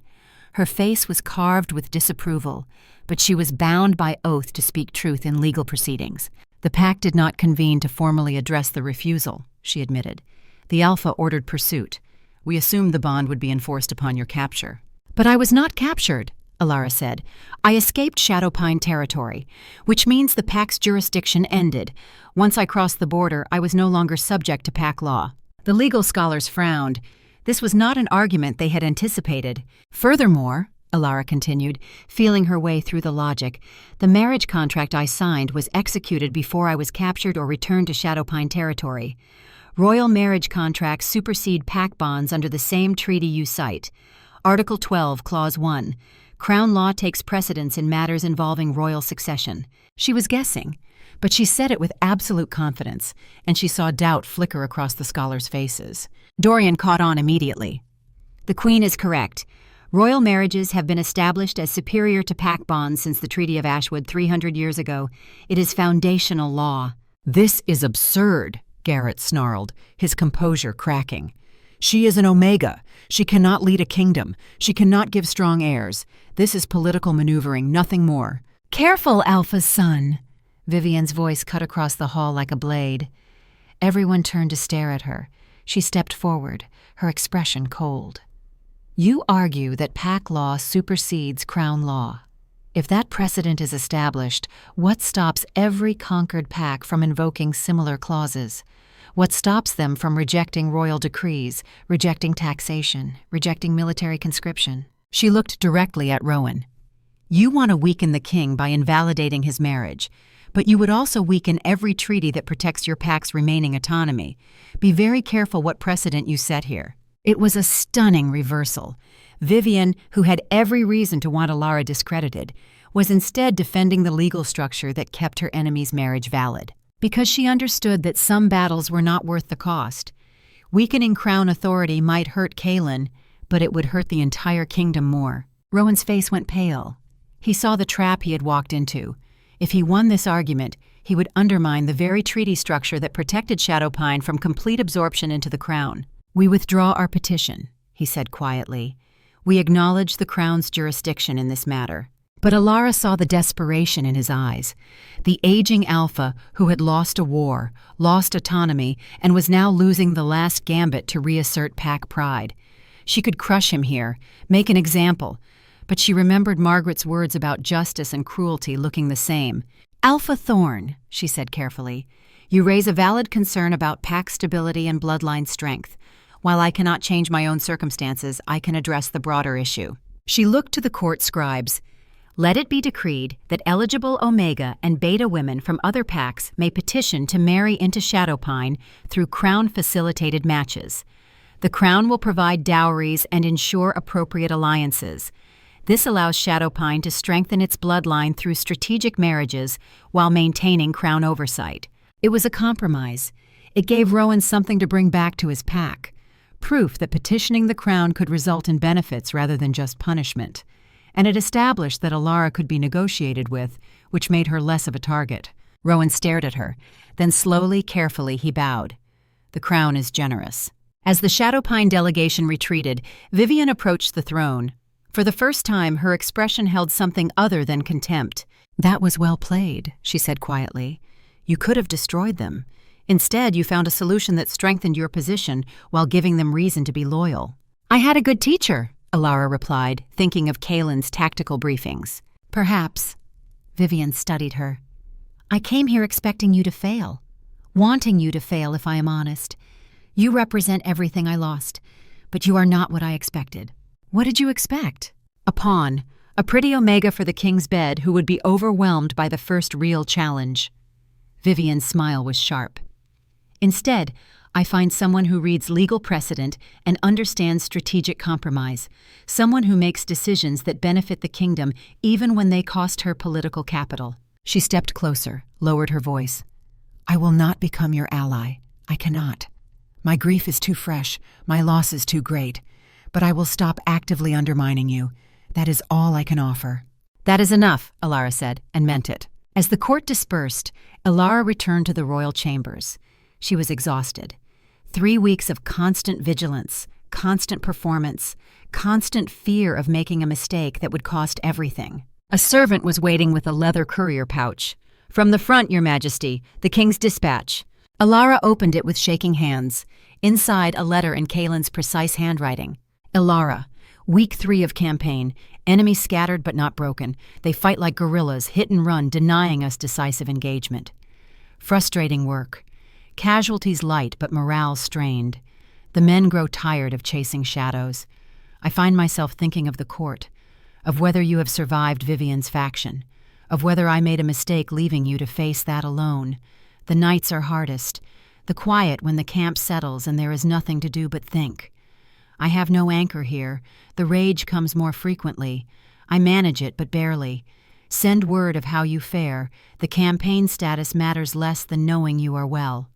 Her face was carved with disapproval, but she was bound by oath to speak truth in legal proceedings. "The pack did not convene to formally address the refusal," she admitted. "The Alpha ordered pursuit. We assumed the bond would be enforced upon your capture." "But I was not captured," Alara said. "I escaped Shadowpine territory, which means the pack's jurisdiction ended. Once I crossed the border, I was no longer subject to pack law." The legal scholars frowned. This was not an argument they had anticipated. "Furthermore," Alara continued, feeling her way through the logic, "the marriage contract I signed was executed before I was captured or returned to Shadowpine territory. Royal marriage contracts supersede pack bonds under the same treaty you cite. Article 12, Clause 1. Crown law takes precedence in matters involving royal succession." She was guessing, but she said it with absolute confidence, and she saw doubt flicker across the scholars' faces. Dorian caught on immediately. "The Queen is correct. Royal marriages have been established as superior to pack bonds since the Treaty of Ashwood 300 years ago. It is foundational law." "This is absurd," Garrett snarled, his composure cracking. "She is an Omega. She cannot lead a kingdom. She cannot give strong heirs. This is political maneuvering, nothing more." "Careful, Alpha's son!" Vivian's voice cut across the hall like a blade. Everyone turned to stare at her. She stepped forward, her expression cold. "You argue that pack law supersedes crown law. If that precedent is established, what stops every conquered pack from invoking similar clauses? What stops them from rejecting royal decrees, rejecting taxation, rejecting military conscription?" She looked directly at Rowan. "You want to weaken the king by invalidating his marriage, but you would also weaken every treaty that protects your pack's remaining autonomy. Be very careful what precedent you set here." It was a stunning reversal. Vivian, who had every reason to want Alara discredited, was instead defending the legal structure that kept her enemy's marriage valid. Because she understood that some battles were not worth the cost. Weakening crown authority might hurt Kaelin, but it would hurt the entire kingdom more. Rowan's face went pale. He saw the trap he had walked into. If he won this argument, he would undermine the very treaty structure that protected Shadowpine from complete absorption into the crown. "We withdraw our petition," he said quietly. We acknowledge the Crown's jurisdiction in this matter." But Alara saw the desperation in his eyes. The aging alpha who had lost a war, lost autonomy, and was now losing the last gambit to reassert pack pride. She could crush him here, make an example, but she remembered Margaret's words about justice and cruelty looking the same. "Alpha Thorn," she said carefully, "you raise a valid concern about pack stability and bloodline strength. While I cannot change my own circumstances, I can address the broader issue." She looked to the court scribes. "Let it be decreed that eligible Omega and Beta women from other packs may petition to marry into Shadowpine through Crown-facilitated matches. The Crown will provide dowries and ensure appropriate alliances. This allows Shadowpine to strengthen its bloodline through strategic marriages while maintaining Crown oversight." It was a compromise. It gave Rowan something to bring back to his pack, proof that petitioning the Crown could result in benefits rather than just punishment. And it established that Alara could be negotiated with, which made her less of a target. Rowan stared at her. Then slowly, carefully, he bowed. "The Crown is generous." As the Shadowpine delegation retreated, Vivian approached the throne. For the first time, her expression held something other than contempt. "That was well played," she said quietly. "You could have destroyed them. Instead, you found a solution that strengthened your position while giving them reason to be loyal." "I had a good teacher," Alara replied, thinking of Kaelin's tactical briefings. "Perhaps." Vivian studied her. "I came here expecting you to fail. Wanting you to fail, if I am honest. You represent everything I lost, but you are not what I expected." "What did you expect?" "A pawn, a pretty Omega for the king's bed who would be overwhelmed by the first real challenge." Vivian's smile was sharp. "Instead, I find someone who reads legal precedent and understands strategic compromise, someone who makes decisions that benefit the kingdom even when they cost her political capital." She stepped closer, lowered her voice. "I will not become your ally. I cannot. My grief is too fresh, my loss is too great, but I will stop actively undermining you. That is all I can offer." "That is enough," Alara said, and meant it. As the court dispersed, Alara returned to the royal chambers. She was exhausted. 3 weeks of constant vigilance, constant performance, constant fear of making a mistake that would cost everything. A servant was waiting with a leather courier pouch. "From the front, Your Majesty, the king's dispatch." Alara opened it with shaking hands. Inside, a letter in Kaelin's precise handwriting. "Alara, week 3 of campaign. Enemy scattered but not broken. They fight like guerrillas, hit and run, denying us decisive engagement. Frustrating work. Casualties light but morale strained. The men grow tired of chasing shadows. I find myself thinking of the court, of whether you have survived Vivian's faction, of whether I made a mistake leaving you to face that alone. The nights are hardest, the quiet when the camp settles and there is nothing to do but think. I have no anchor here. The rage comes more frequently. I manage it, but barely. Send word of how you fare. The campaign status matters less than knowing you are well.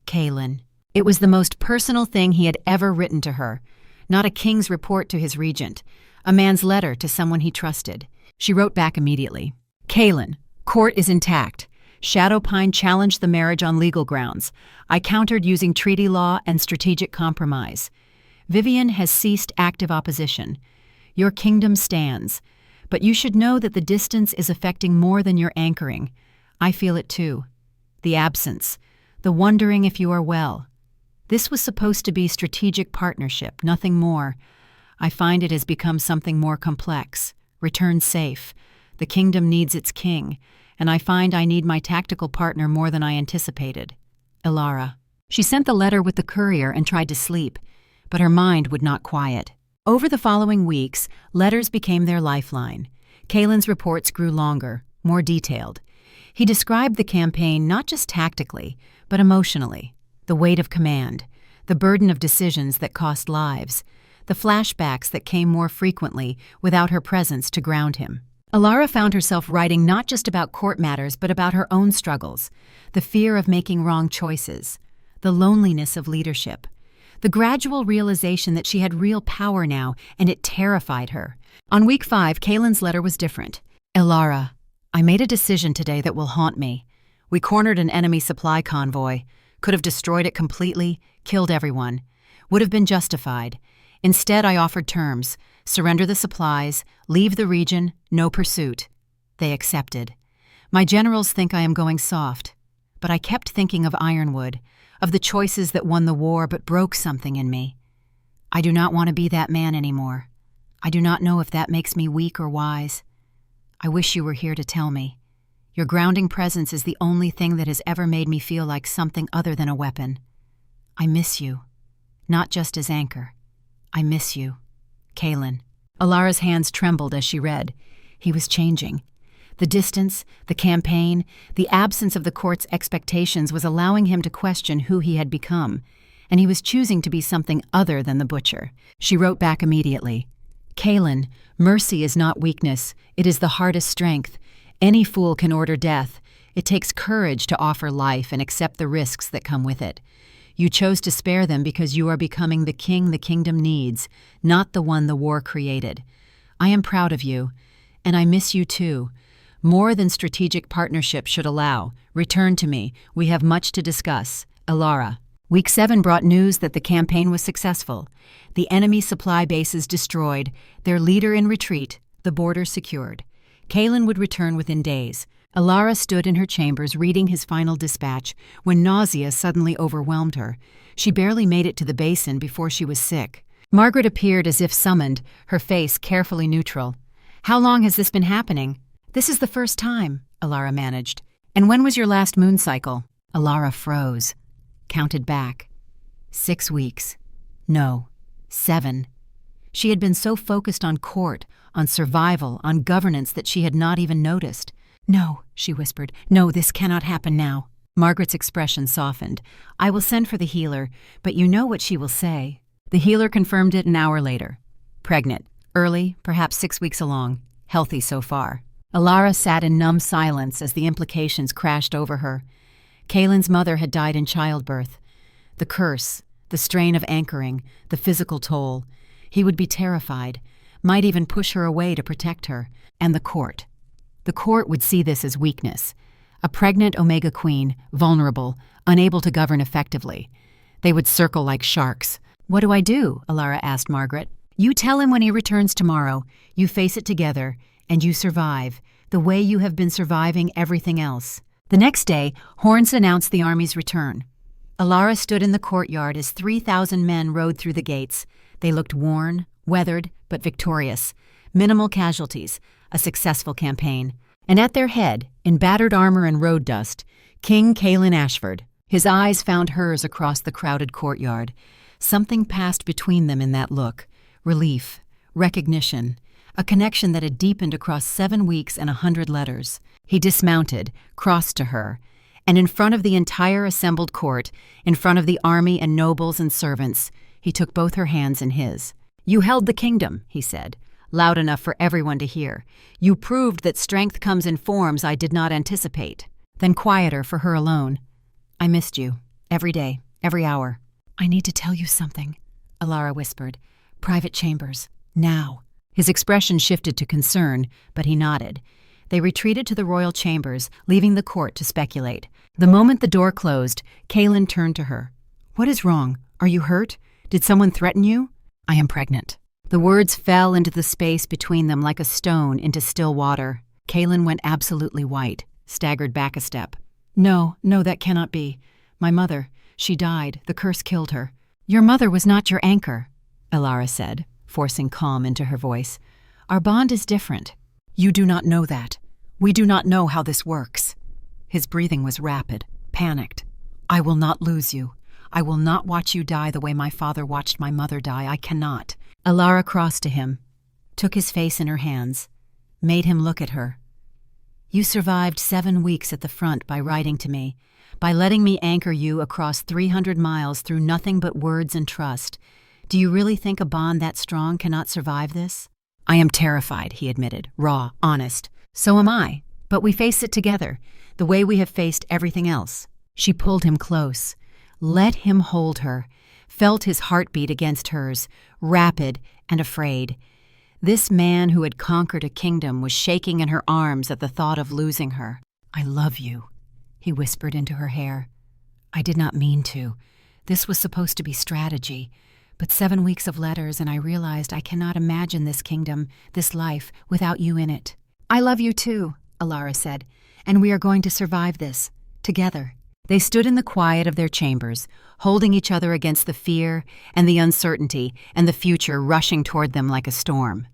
Kaelin." It was the most personal thing he had ever written to her. Not a king's report to his regent. A man's letter to someone he trusted. She wrote back immediately. "Kaelin, court is intact. Shadowpine challenged the marriage on legal grounds. I countered using treaty law and strategic compromise. Vivian has ceased active opposition. Your kingdom stands, but you should know that the distance is affecting more than your anchoring. I feel it too. The absence, the wondering if you are well. This was supposed to be strategic partnership, nothing more. I find it has become something more complex. Return safe. The kingdom needs its king, and I find I need my tactical partner more than I anticipated. Alara." She sent the letter with the courier and tried to sleep, but her mind would not quiet. Over the following weeks, letters became their lifeline. Kaelin's reports grew longer, more detailed. He described the campaign not just tactically, but emotionally. The weight of command, the burden of decisions that cost lives, the flashbacks that came more frequently without her presence to ground him. Alara found herself writing not just about court matters, but about her own struggles, the fear of making wrong choices, the loneliness of leadership, the gradual realization that she had real power now, and it terrified her. On week 5, Kaelin's letter was different. "Alara, I made a decision today that will haunt me. We cornered an enemy supply convoy, could have destroyed it completely, killed everyone, would have been justified. Instead, I offered terms: surrender the supplies, leave the region, no pursuit. They accepted. My generals think I am going soft, but I kept thinking of Ironwood, of the choices that won the war but broke something in me. I do not want to be that man anymore. I do not know if that makes me weak or wise. I wish you were here to tell me. Your grounding presence is the only thing that has ever made me feel like something other than a weapon. I miss you, not just as anchor. I miss you. Kaelin. Alara's hands trembled as she read. He was changing. The distance, the campaign, the absence of the court's expectations was allowing him to question who he had become, and he was choosing to be something other than the Butcher. She wrote back immediately. Kaelin, mercy is not weakness. It is the hardest strength. Any fool can order death. It takes courage to offer life and accept the risks that come with it. You chose to spare them because you are becoming the king the kingdom needs, not the one the war created. I am proud of you, and I miss you too. More than strategic partnership should allow. Return to me. We have much to discuss. Alara. Week 7 brought news that the campaign was successful. The enemy supply bases destroyed, their leader in retreat, the border secured. Kaelin would return within days. Alara stood in her chambers reading his final dispatch when nausea suddenly overwhelmed her. She barely made it to the basin before she was sick. Margaret appeared as if summoned, her face carefully neutral. How long has this been happening? This is the first time, Alara managed. And when was your last moon cycle? Alara froze. Counted back. 6 weeks. No, 7. She had been so focused on court, on survival, on governance that she had not even noticed. No, she whispered. No, this cannot happen now. Margaret's expression softened. I will send for the healer, but you know what she will say. The healer confirmed it an hour later. Pregnant. Early, perhaps 6 weeks along. Healthy so far. Alara sat in numb silence as the implications crashed over her. Kaelin's mother had died in childbirth. The curse, the strain of anchoring, the physical toll. He would be terrified, might even push her away to protect her. And the court. The court would see this as weakness. A pregnant Omega Queen, vulnerable, unable to govern effectively. They would circle like sharks. What do I do? Alara asked Margaret. You tell him when he returns tomorrow. You face it together, and you survive, the way you have been surviving everything else. The next day, horns announced the army's return. Alara stood in the courtyard as 3,000 men rode through the gates. They looked worn, weathered, but victorious. Minimal casualties, a successful campaign. And at their head, in battered armor and road dust, King Kaelin Ashford. His eyes found hers across the crowded courtyard. Something passed between them in that look. Relief, recognition, a connection that had deepened across 7 weeks and 100 letters. He dismounted, crossed to her, and in front of the entire assembled court, in front of the army and nobles and servants, he took both her hands in his. You held the kingdom, he said, loud enough for everyone to hear. You proved that strength comes in forms I did not anticipate. Then quieter for her alone. I missed you. Every day, every hour. I need to tell you something, Alara whispered. Private chambers. Now. His expression shifted to concern, but he nodded. They retreated to the royal chambers, leaving the court to speculate. The moment the door closed, Kaelin turned to her. What is wrong? Are you hurt? Did someone threaten you? I am pregnant. The words fell into the space between them like a stone into still water. Kaelin went absolutely white, staggered back a step. No, that cannot be. My mother, she died. The curse killed her. Your mother was not your anchor, Alara said, forcing calm into her voice. Our bond is different. You do not know that. We do not know how this works. His breathing was rapid, panicked. I will not lose you. I will not watch you die the way my father watched my mother die. I cannot. Alara crossed to him, took his face in her hands, made him look at her. You survived 7 weeks at the front by writing to me, by letting me anchor you across 300 miles through nothing but words and trust. Do you really think a bond that strong cannot survive this? I am terrified, he admitted, raw, honest. So am I, but we face it together, the way we have faced everything else. She pulled him close, let him hold her, felt his heartbeat against hers, rapid and afraid. This man who had conquered a kingdom was shaking in her arms at the thought of losing her. I love you, he whispered into her hair. I did not mean to. This was supposed to be strategy. But 7 weeks of letters and I realized I cannot imagine this kingdom, this life, without you in it. I love you too, Alara said, and we are going to survive this, together. They stood in the quiet of their chambers, holding each other against the fear and the uncertainty and the future rushing toward them like a storm.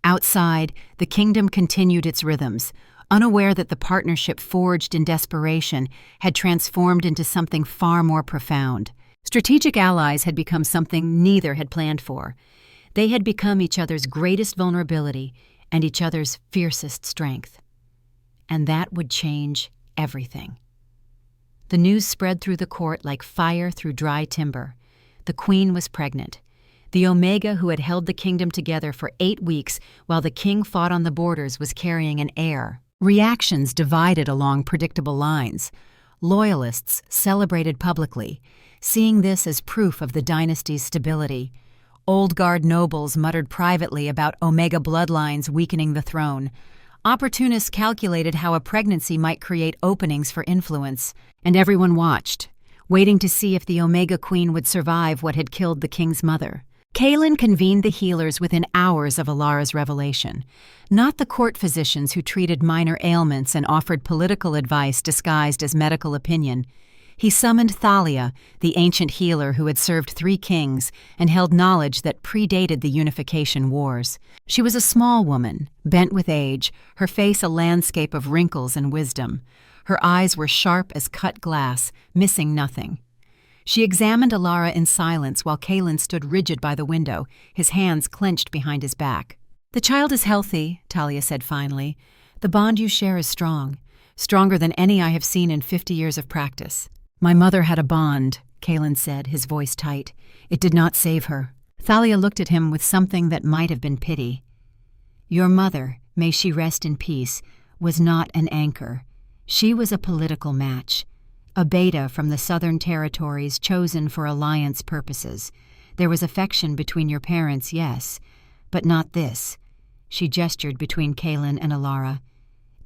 Outside, the kingdom continued its rhythms, unaware that the partnership forged in desperation had transformed into something far more profound. Strategic allies had become something neither had planned for. They had become each other's greatest vulnerability and each other's fiercest strength. And that would change everything. The news spread through the court like fire through dry timber. The queen was pregnant. The Omega who had held the kingdom together for 8 weeks while the king fought on the borders was carrying an heir. Reactions divided along predictable lines. Loyalists celebrated publicly, seeing this as proof of the dynasty's stability. Old guard nobles muttered privately about Omega bloodlines weakening the throne. Opportunists calculated how a pregnancy might create openings for influence, and everyone watched, waiting to see if the Omega Queen would survive what had killed the king's mother. Kaelin convened the healers within hours of Alara's revelation, not the court physicians who treated minor ailments and offered political advice disguised as medical opinion. He summoned Thalia, the ancient healer who had served 3 kings and held knowledge that predated the unification wars. She was a small woman, bent with age, her face a landscape of wrinkles and wisdom. Her eyes were sharp as cut glass, missing nothing. She examined Alara in silence while Kaelin stood rigid by the window, his hands clenched behind his back. "The child is healthy," Thalia said finally. "The bond you share is strong, stronger than any I have seen in 50 years of practice." "My mother had a bond," Kaelin said, his voice tight. "It did not save her." Thalia looked at him with something that might have been pity. "Your mother, may she rest in peace, was not an anchor. She was a political match. A beta from the southern territories chosen for alliance purposes. There was affection between your parents, yes, but not this." She gestured between Kaelin and Alara.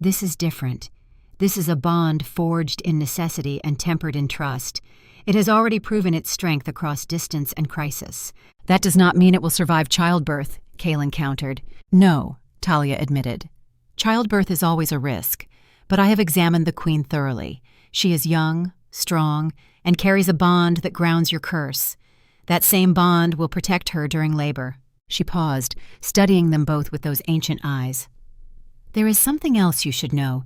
"This is different. This is a bond forged in necessity and tempered in trust. It has already proven its strength across distance and crisis." "That does not mean it will survive childbirth," Kaelin countered. "No," Thalia admitted. "Childbirth is always a risk, but I have examined the queen thoroughly. She is young, strong, and carries a bond that grounds your curse. That same bond will protect her during labor." She paused, studying them both with those ancient eyes. "There is something else you should know.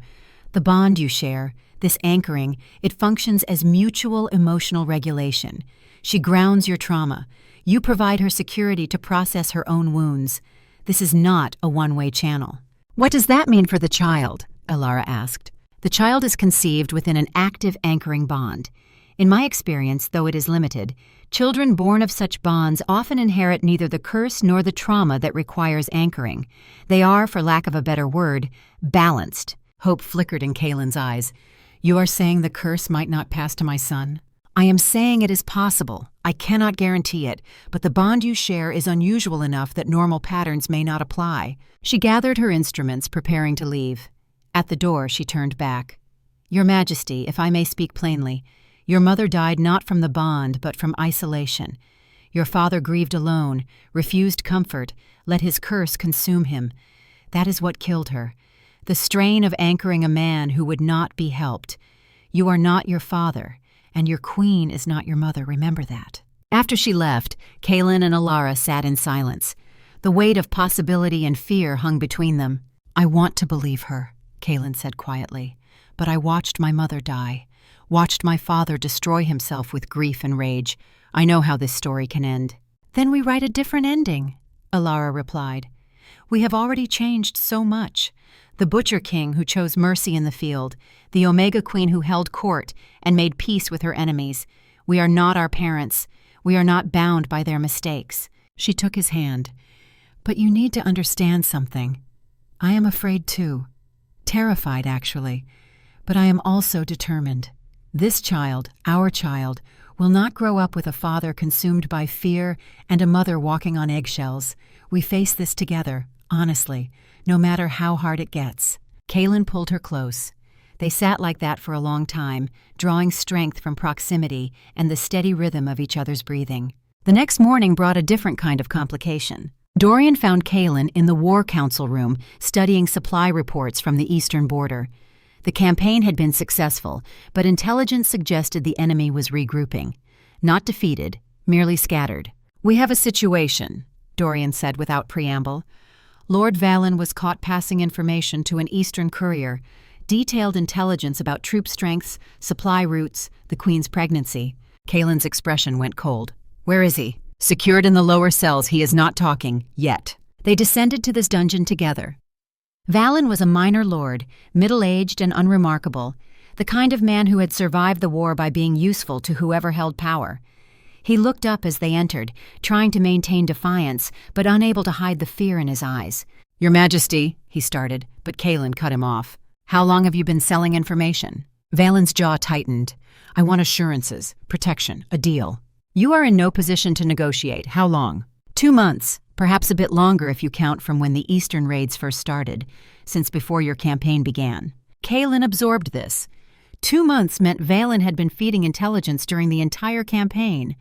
The bond you share, this anchoring, it functions as mutual emotional regulation. She grounds your trauma. You provide her security to process her own wounds. This is not a one-way channel." "What does that mean for the child?" Alara asked. "The child is conceived within an active anchoring bond. In my experience, though it is limited, children born of such bonds often inherit neither the curse nor the trauma that requires anchoring. They are, for lack of a better word, balanced." Hope flickered in Kaelin's eyes. "You are saying the curse might not pass to my son?" "I am saying it is possible. I cannot guarantee it, but the bond you share is unusual enough that normal patterns may not apply." She gathered her instruments, preparing to leave. At the door, she turned back. "Your Majesty, if I may speak plainly, your mother died not from the bond, but from isolation. Your father grieved alone, refused comfort, let his curse consume him. That is what killed her. The strain of anchoring a man who would not be helped. You are not your father, and your queen is not your mother, remember that." After she left, Kaelin and Alara sat in silence. The weight of possibility and fear hung between them. "I want to believe her," Kaelin said quietly, "but I watched my mother die, watched my father destroy himself with grief and rage. I know how this story can end." "Then we write a different ending," Alara replied. "We have already changed so much. The Butcher King who chose mercy in the field, the Omega Queen who held court and made peace with her enemies. We are not our parents. We are not bound by their mistakes." She took his hand. "But you need to understand something. I am afraid too. Terrified, actually. But I am also determined. This child, our child, will not grow up with a father consumed by fear and a mother walking on eggshells. We face this together, honestly, no matter how hard it gets." Kaelin pulled her close. They sat like that for a long time, drawing strength from proximity and the steady rhythm of each other's breathing. The next morning brought a different kind of complication. Dorian found Kaelin in the War Council room studying supply reports from the eastern border. The campaign had been successful, but intelligence suggested the enemy was regrouping. Not defeated, merely scattered. "We have a situation," Dorian said without preamble. Lord Valen was caught passing information to an eastern courier, detailed intelligence about troop strengths, supply routes, the Queen's pregnancy. Kaelin's expression went cold. "Where is he?" "Secured in the lower cells. He is not talking, yet." They descended to this dungeon together. Valen was a minor lord, middle-aged and unremarkable, the kind of man who had survived the war by being useful to whoever held power. He looked up as they entered, trying to maintain defiance, but unable to hide the fear in his eyes. "Your Majesty," he started, but Kaelin cut him off. "How long have you been selling information?" Valen's jaw tightened. "I want assurances, protection, a deal." "You are in no position to negotiate. How long?" 2 months, perhaps a bit longer if you count from when the eastern raids first started, since before your campaign began." Kaelin absorbed this. 2 months meant Valen had been feeding intelligence during the entire campaign.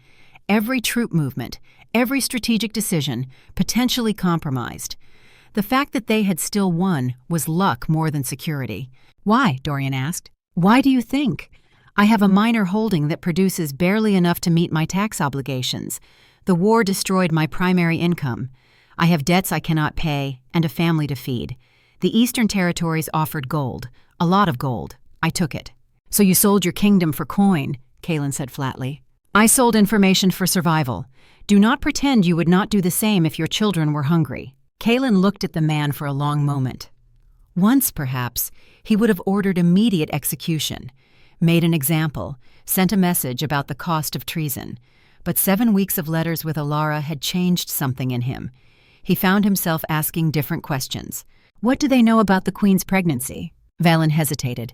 Every troop movement, every strategic decision, potentially compromised. The fact that they had still won was luck more than security. "Why?" Dorian asked. "Why do you think?" "I have a minor holding that produces barely enough to meet my tax obligations. The war destroyed my primary income. I have debts I cannot pay and a family to feed. The Eastern Territories offered gold, a lot of gold. I took it." "So you sold your kingdom for coin," Kaelin said flatly. "I sold information for survival. Do not pretend you would not do the same if your children were hungry." Kaelin looked at the man for a long moment. Once, perhaps, he would have ordered immediate execution, made an example, sent a message about the cost of treason. But 7 weeks of letters with Alara had changed something in him. He found himself asking different questions. "What do they know about the Queen's pregnancy?" Valen hesitated.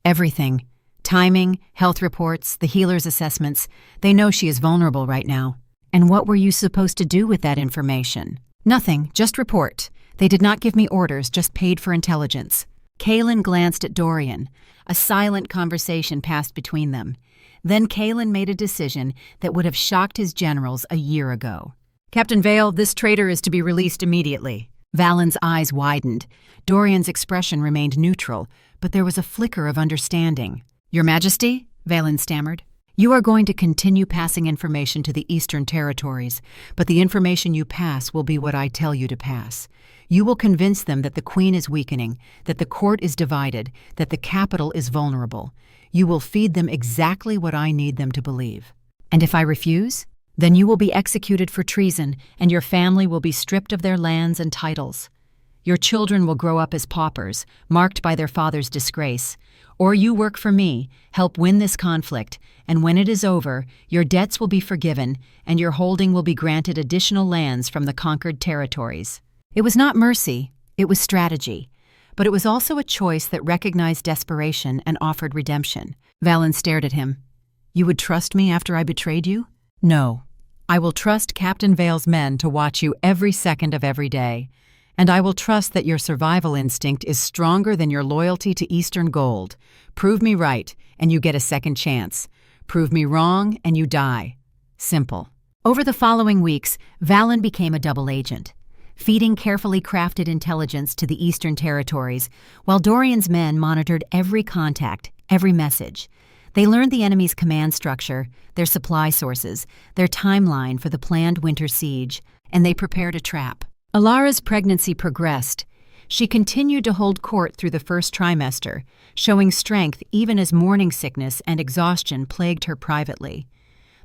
"Everything. Timing, health reports, the healer's assessments. They know she is vulnerable right now." "And what were you supposed to do with that information?" "Nothing, just report. They did not give me orders, just paid for intelligence." Kaelin glanced at Dorian. A silent conversation passed between them. Then Kaelin made a decision that would have shocked his generals a year ago. "Captain Vale, this traitor is to be released immediately." Valen's eyes widened. Dorian's expression remained neutral, but there was a flicker of understanding. "Your Majesty?" Valen stammered. "You are going to continue passing information to the Eastern Territories, but the information you pass will be what I tell you to pass. You will convince them that the Queen is weakening, that the court is divided, that the capital is vulnerable. You will feed them exactly what I need them to believe. And if I refuse, then you will be executed for treason, and your family will be stripped of their lands and titles. Your children will grow up as paupers, marked by their father's disgrace. Or you work for me, help win this conflict, and when it is over, your debts will be forgiven, and your holding will be granted additional lands from the conquered territories." It was not mercy, it was strategy. But it was also a choice that recognized desperation and offered redemption. Valen stared at him. "You would trust me after I betrayed you?" "No. I will trust Captain Vale's men to watch you every second of every day. And I will trust that your survival instinct is stronger than your loyalty to Eastern gold. Prove me right, and you get a second chance. Prove me wrong, and you die. Simple." Over the following weeks, Valen became a double agent, feeding carefully crafted intelligence to the Eastern Territories, while Dorian's men monitored every contact, every message. They learned the enemy's command structure, their supply sources, their timeline for the planned winter siege, and they prepared a trap. Alara's pregnancy progressed. She continued to hold court through the first trimester, showing strength even as morning sickness and exhaustion plagued her privately.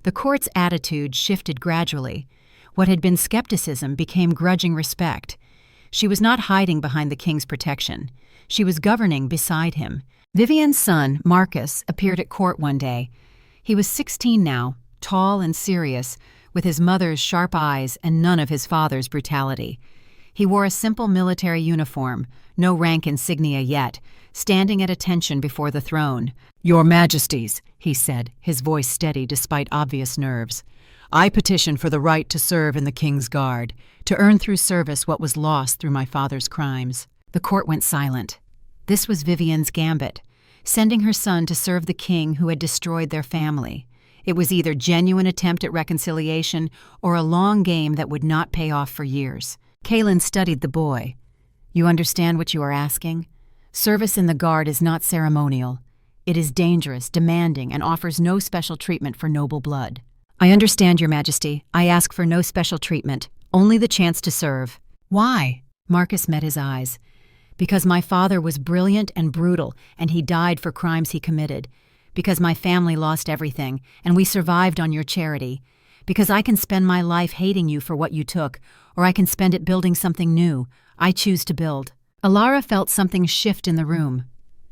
The court's attitude shifted gradually. What had been skepticism became grudging respect. She was not hiding behind the king's protection. She was governing beside him. Vivian's son, Marcus, appeared at court one day. He was 16 now, tall and serious, with his mother's sharp eyes and none of his father's brutality. He wore a simple military uniform, no rank insignia yet, standing at attention before the throne. "Your Majesties," he said, his voice steady despite obvious nerves. "I petition for the right to serve in the King's Guard, to earn through service what was lost through my father's crimes." The court went silent. This was Vivian's gambit, sending her son to serve the king who had destroyed their family. It was either genuine attempt at reconciliation or a long game that would not pay off for years. Kaelin studied the boy. You understand what you are asking? Service in the Guard is not ceremonial. It is dangerous, demanding, and offers no special treatment for noble blood. I understand, Your Majesty. I ask for no special treatment, only the chance to serve. Why? Marcus met his eyes. Because my father was brilliant and brutal, and he died for crimes he committed. Because my family lost everything, and we survived on your charity. Because I can spend my life hating you for what you took, or I can spend it building something new. I choose to build. Alara felt something shift in the room.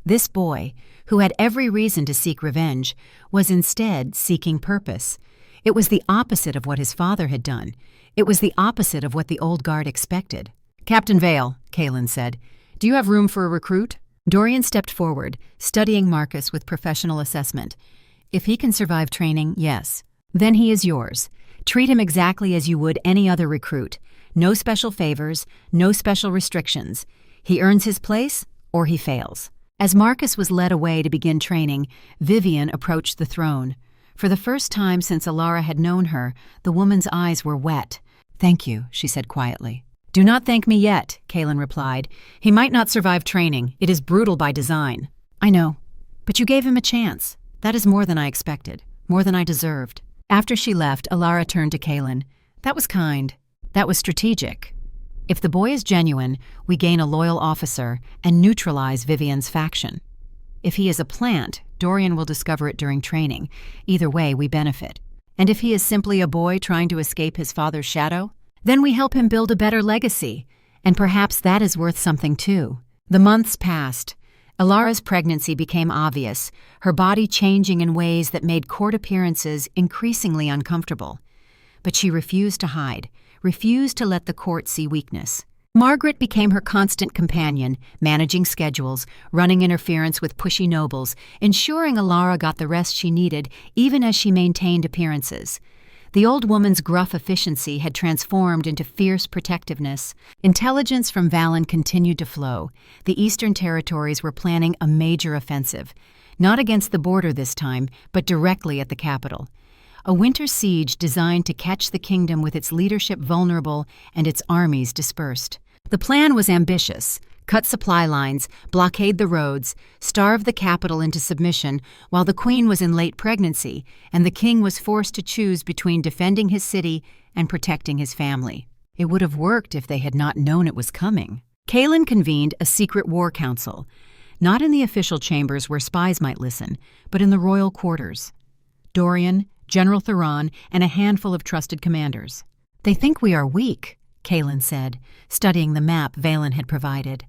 This boy, who had every reason to seek revenge, was instead seeking purpose. It was the opposite of what his father had done. It was the opposite of what the old guard expected. Captain Vale, Kaelin said, do you have room for a recruit? Dorian stepped forward, studying Marcus with professional assessment. If he can survive training, yes. Then he is yours. Treat him exactly as you would any other recruit. No special favors, no special restrictions. He earns his place, or he fails. As Marcus was led away to begin training, Vivian approached the throne. For the first time since Alara had known her, the woman's eyes were wet. Thank you, she said quietly. Do not thank me yet, Kaelin replied. He might not survive training. It is brutal by design. I know, but you gave him a chance. That is more than I expected, more than I deserved. After she left, Alara turned to Kaelin. That was kind. That was strategic. If the boy is genuine, we gain a loyal officer and neutralize Vivian's faction. If he is a plant, Dorian will discover it during training. Either way, we benefit. And if he is simply a boy trying to escape his father's shadow, then we help him build a better legacy. And perhaps that is worth something too. The months passed. Alara's pregnancy became obvious, her body changing in ways that made court appearances increasingly uncomfortable. But she refused to hide, refused to let the court see weakness. Margaret became her constant companion, managing schedules, running interference with pushy nobles, ensuring Alara got the rest she needed, even as she maintained appearances. The old woman's gruff efficiency had transformed into fierce protectiveness. Intelligence from Valen continued to flow. The Eastern Territories were planning a major offensive, not against the border this time, but directly at the capital. A winter siege designed to catch the kingdom with its leadership vulnerable and its armies dispersed. The plan was ambitious: cut supply lines, blockade the roads, starve the capital into submission while the queen was in late pregnancy and the king was forced to choose between defending his city and protecting his family. It would have worked if they had not known it was coming. Kaelin convened a secret war council, not in the official chambers where spies might listen, but in the royal quarters. Dorian, General Thuron, and a handful of trusted commanders. They think we are weak, Kaelin said, studying the map Valen had provided.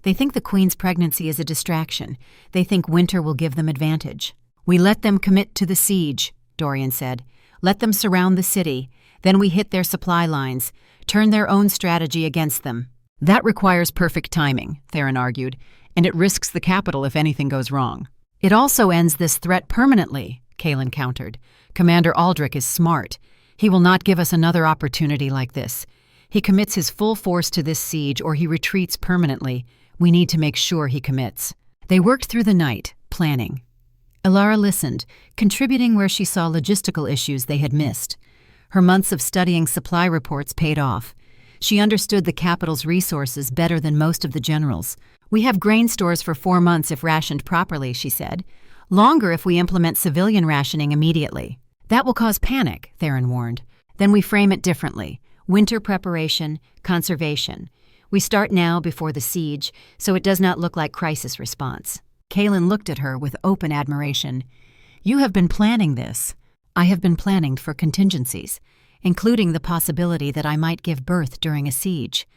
They think the queen's pregnancy is a distraction. They think winter will give them advantage. We let them commit to the siege, Dorian said. Let them surround the city. Then we hit their supply lines, turn their own strategy against them. That requires perfect timing, Theron argued, and it risks the capital if anything goes wrong. It also ends this threat permanently, Kaelin countered. Commander Aldrich is smart. He will not give us another opportunity like this. He commits his full force to this siege or he retreats permanently. We need to make sure he commits. They worked through the night, planning. Alara listened, contributing where she saw logistical issues they had missed. Her months of studying supply reports paid off. She understood the capital's resources better than most of the generals. We have grain stores for 4 months if rationed properly, she said. Longer if we implement civilian rationing immediately. That will cause panic, Theron warned. Then we frame it differently. Winter preparation, conservation. We start now before the siege, so it does not look like crisis response. Kaelin looked at her with open admiration. You have been planning this. I have been planning for contingencies, including the possibility that I might give birth during a siege.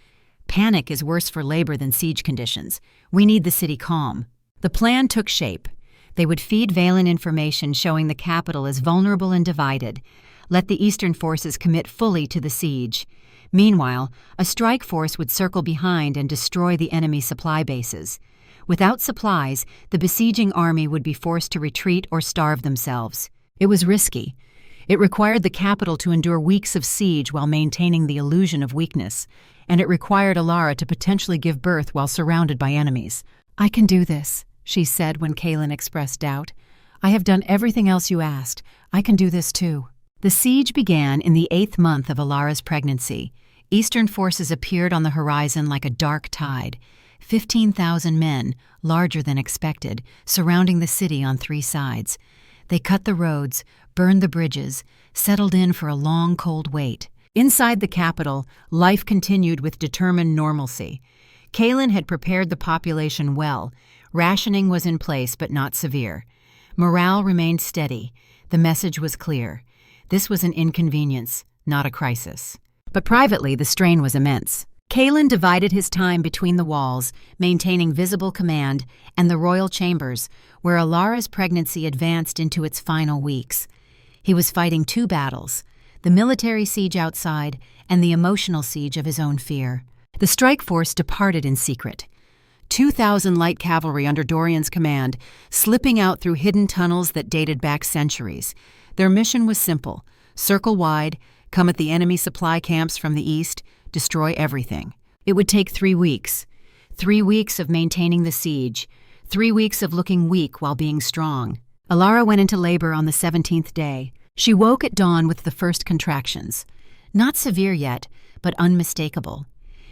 Panic is worse for labor than siege conditions. We need the city calm. The plan took shape. They would feed Valen information showing the capital is vulnerable and divided. Let the eastern forces commit fully to the siege. Meanwhile, a strike force would circle behind and destroy the enemy supply bases. Without supplies, the besieging army would be forced to retreat or starve themselves. It was risky. It required the capital to endure weeks of siege while maintaining the illusion of weakness, and it required Alara to potentially give birth while surrounded by enemies. I can do this, she said when Kaelin expressed doubt. I have done everything else you asked. I can do this too. The siege began in the 8th month of Alara's pregnancy. Eastern forces appeared on the horizon like a dark tide. 15,000 men, larger than expected, surrounding the city on 3 sides. They cut the roads, burned the bridges, settled in for a long, cold wait. Inside the capital, life continued with determined normalcy. Kaelin had prepared the population well. Rationing was in place, but not severe. Morale remained steady. The message was clear. This was an inconvenience, not a crisis. But privately, the strain was immense. Kaelin divided his time between the walls, maintaining visible command, and the royal chambers, where Alara's pregnancy advanced into its final weeks. He was fighting 2 battles, the military siege outside and the emotional siege of his own fear. The strike force departed in secret. 2,000 light cavalry under Dorian's command, slipping out through hidden tunnels that dated back centuries. Their mission was simple: circle wide, come at the enemy supply camps from the east, destroy everything. It would take 3 weeks. 3 weeks of maintaining the siege. 3 weeks of looking weak while being strong. Alara went into labor on the 17th day. She woke at dawn with the first contractions. Not severe yet, but unmistakable.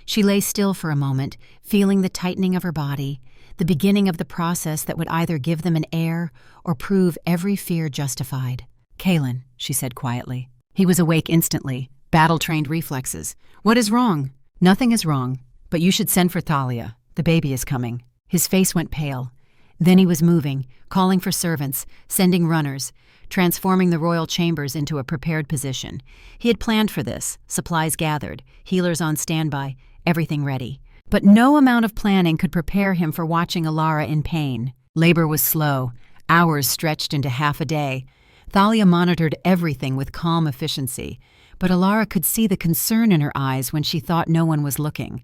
She lay still for a moment, feeling the tightening of her body, the beginning of the process that would either give them an heir or prove every fear justified. "Kaelin," she said quietly. He was awake instantly, battle-trained reflexes. "What is wrong?" "Nothing is wrong, but you should send for Thalia. The baby is coming." His face went pale. Then he was moving, calling for servants, sending runners, transforming the royal chambers into a prepared position. He had planned for this, supplies gathered, healers on standby, everything ready. But no amount of planning could prepare him for watching Alara in pain. Labor was slow, hours stretched into half a day. Thalia monitored everything with calm efficiency, but Alara could see the concern in her eyes when she thought no one was looking.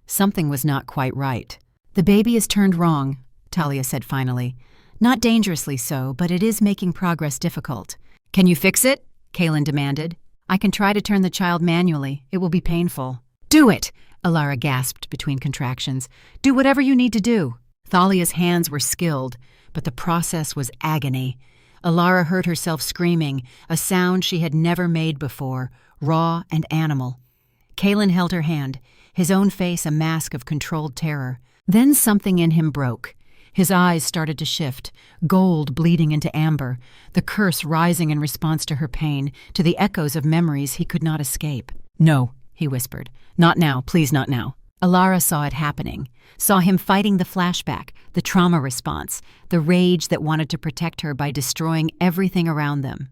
Something was not quite right. "The baby is turned wrong," Thalia said finally. "Not dangerously so, but it is making progress difficult." "Can you fix it?" Kaelin demanded. "I can try to turn the child manually. It will be painful." "Do it!" Alara gasped between contractions. "Do whatever you need to do." Thalia's hands were skilled, but the process was agony. Alara heard herself screaming, a sound she had never made before, raw and animal. Kaelin held her hand, his own face a mask of controlled terror. Then something in him broke. His eyes started to shift, gold bleeding into amber, the curse rising in response to her pain, to the echoes of memories he could not escape. "No," he whispered. "Not now, please not now." Alara saw it happening, saw him fighting the flashback, the trauma response, the rage that wanted to protect her by destroying everything around them.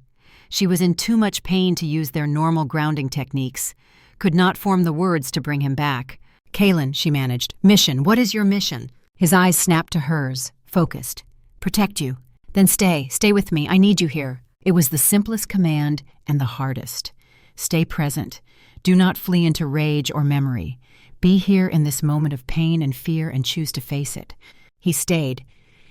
She was in too much pain to use their normal grounding techniques, could not form the words to bring him back. "Kaelin," she managed. "Mission, what is your mission?" His eyes snapped to hers, focused. "Protect you. Then stay with me, I need you here." It was the simplest command and the hardest. Stay present. Do not flee into rage or memory. Be here in this moment of pain and fear and choose to face it. He stayed,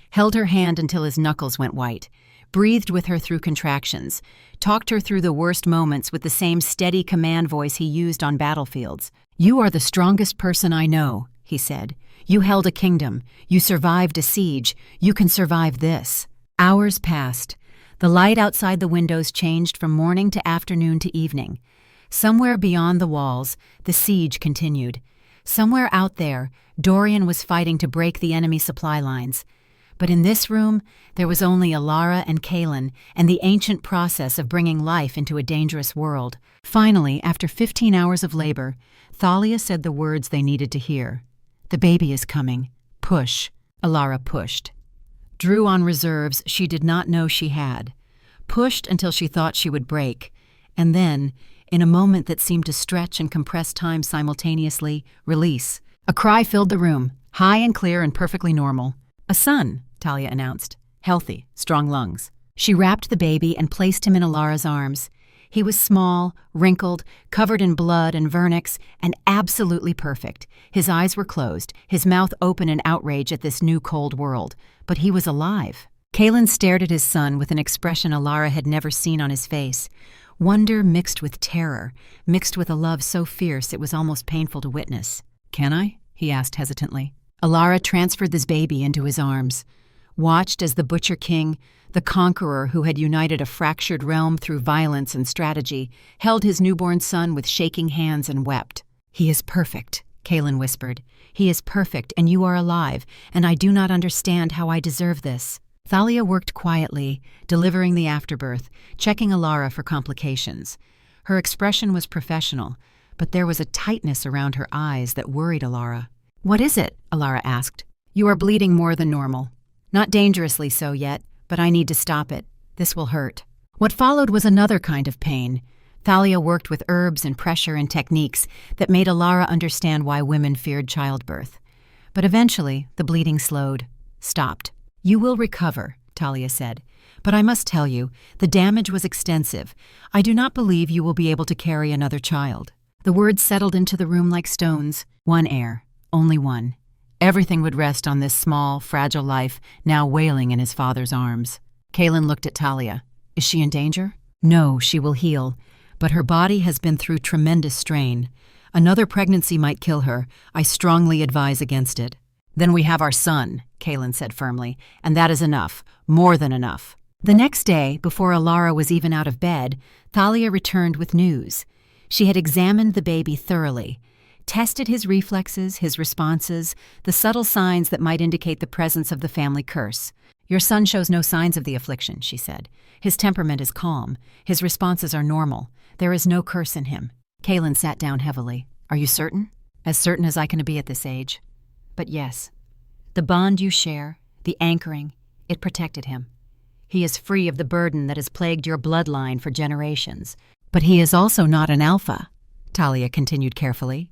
held her hand until his knuckles went white, breathed with her through contractions, talked her through the worst moments with the same steady command voice he used on battlefields. "You are the strongest person I know," he said. "You held a kingdom. You survived a siege. You can survive this." Hours passed. The light outside the windows changed from morning to afternoon to evening. Somewhere beyond the walls, the siege continued. Somewhere out there, Dorian was fighting to break the enemy supply lines. But in this room, there was only Alara and Kaelin and the ancient process of bringing life into a dangerous world. Finally, after 15 hours of labor, Thalia said the words they needed to hear. "The baby is coming. Push." Alara pushed. Drew on reserves she did not know she had. Pushed until she thought she would break. And then, in a moment that seemed to stretch and compress time simultaneously, release. A cry filled the room, high and clear and perfectly normal. "A son," Thalia announced. "Healthy, strong lungs." She wrapped the baby and placed him in Alara's arms. He was small, wrinkled, covered in blood and vernix, and absolutely perfect. His eyes were closed, his mouth open in outrage at this new cold world. But he was alive. Kaelin stared at his son with an expression Alara had never seen on his face. Wonder mixed with terror, mixed with a love so fierce it was almost painful to witness. "Can I?" he asked hesitantly. Alara transferred this baby into his arms. watched as the Butcher King, the conqueror who had united a fractured realm through violence and strategy, held his newborn son with shaking hands and wept. "He is perfect," Kaelin whispered. "He is perfect, and you are alive, and I do not understand how I deserve this." Thalia worked quietly, delivering the afterbirth, checking Alara for complications. Her expression was professional, but there was a tightness around her eyes that worried Alara. "What is it?" Alara asked. "You are bleeding more than normal. Not dangerously so yet, but I need to stop it. This will hurt." What followed was another kind of pain. Thalia worked with herbs and pressure and techniques that made Alara understand why women feared childbirth. But eventually, the bleeding stopped. "You will recover," Thalia said. "But I must tell you, the damage was extensive. I do not believe you will be able to carry another child." The words settled into the room like stones. One heir, only one. Everything would rest on this small, fragile life now wailing in his father's arms. Kaelin looked at Thalia. "Is she in danger?" "No, she will heal. But her body has been through tremendous strain. Another pregnancy might kill her. I strongly advise against it." "Then we have our son," Kaelin said firmly, "and that is enough, more than enough." The next day, before Alara was even out of bed, Thalia returned with news. She had examined the baby thoroughly, tested his reflexes, his responses, the subtle signs that might indicate the presence of the family curse. "Your son shows no signs of the affliction," she said. "His temperament is calm. His responses are normal. There is no curse in him." Kaelin sat down heavily. "Are you certain?" "As certain as I can be at this age. But yes, the bond you share, the anchoring, it protected him. He is free of the burden that has plagued your bloodline for generations. But he is also not an alpha," Thalia continued carefully.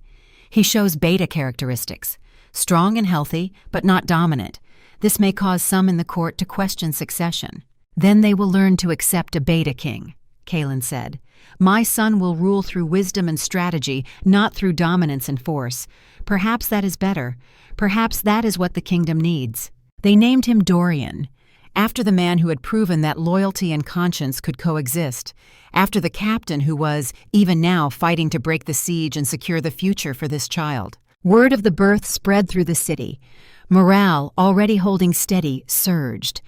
"He shows beta characteristics, strong and healthy, but not dominant. This may cause some in the court to question succession." "Then they will learn to accept a beta king," Kaelin said. "My son will rule through wisdom and strategy, not through dominance and force. Perhaps that is better. Perhaps that is what the kingdom needs." They named him Dorian, after the man who had proven that loyalty and conscience could coexist, after the captain who was, even now, fighting to break the siege and secure the future for this child. Word of the birth spread through the city. Morale, already holding steady, surged.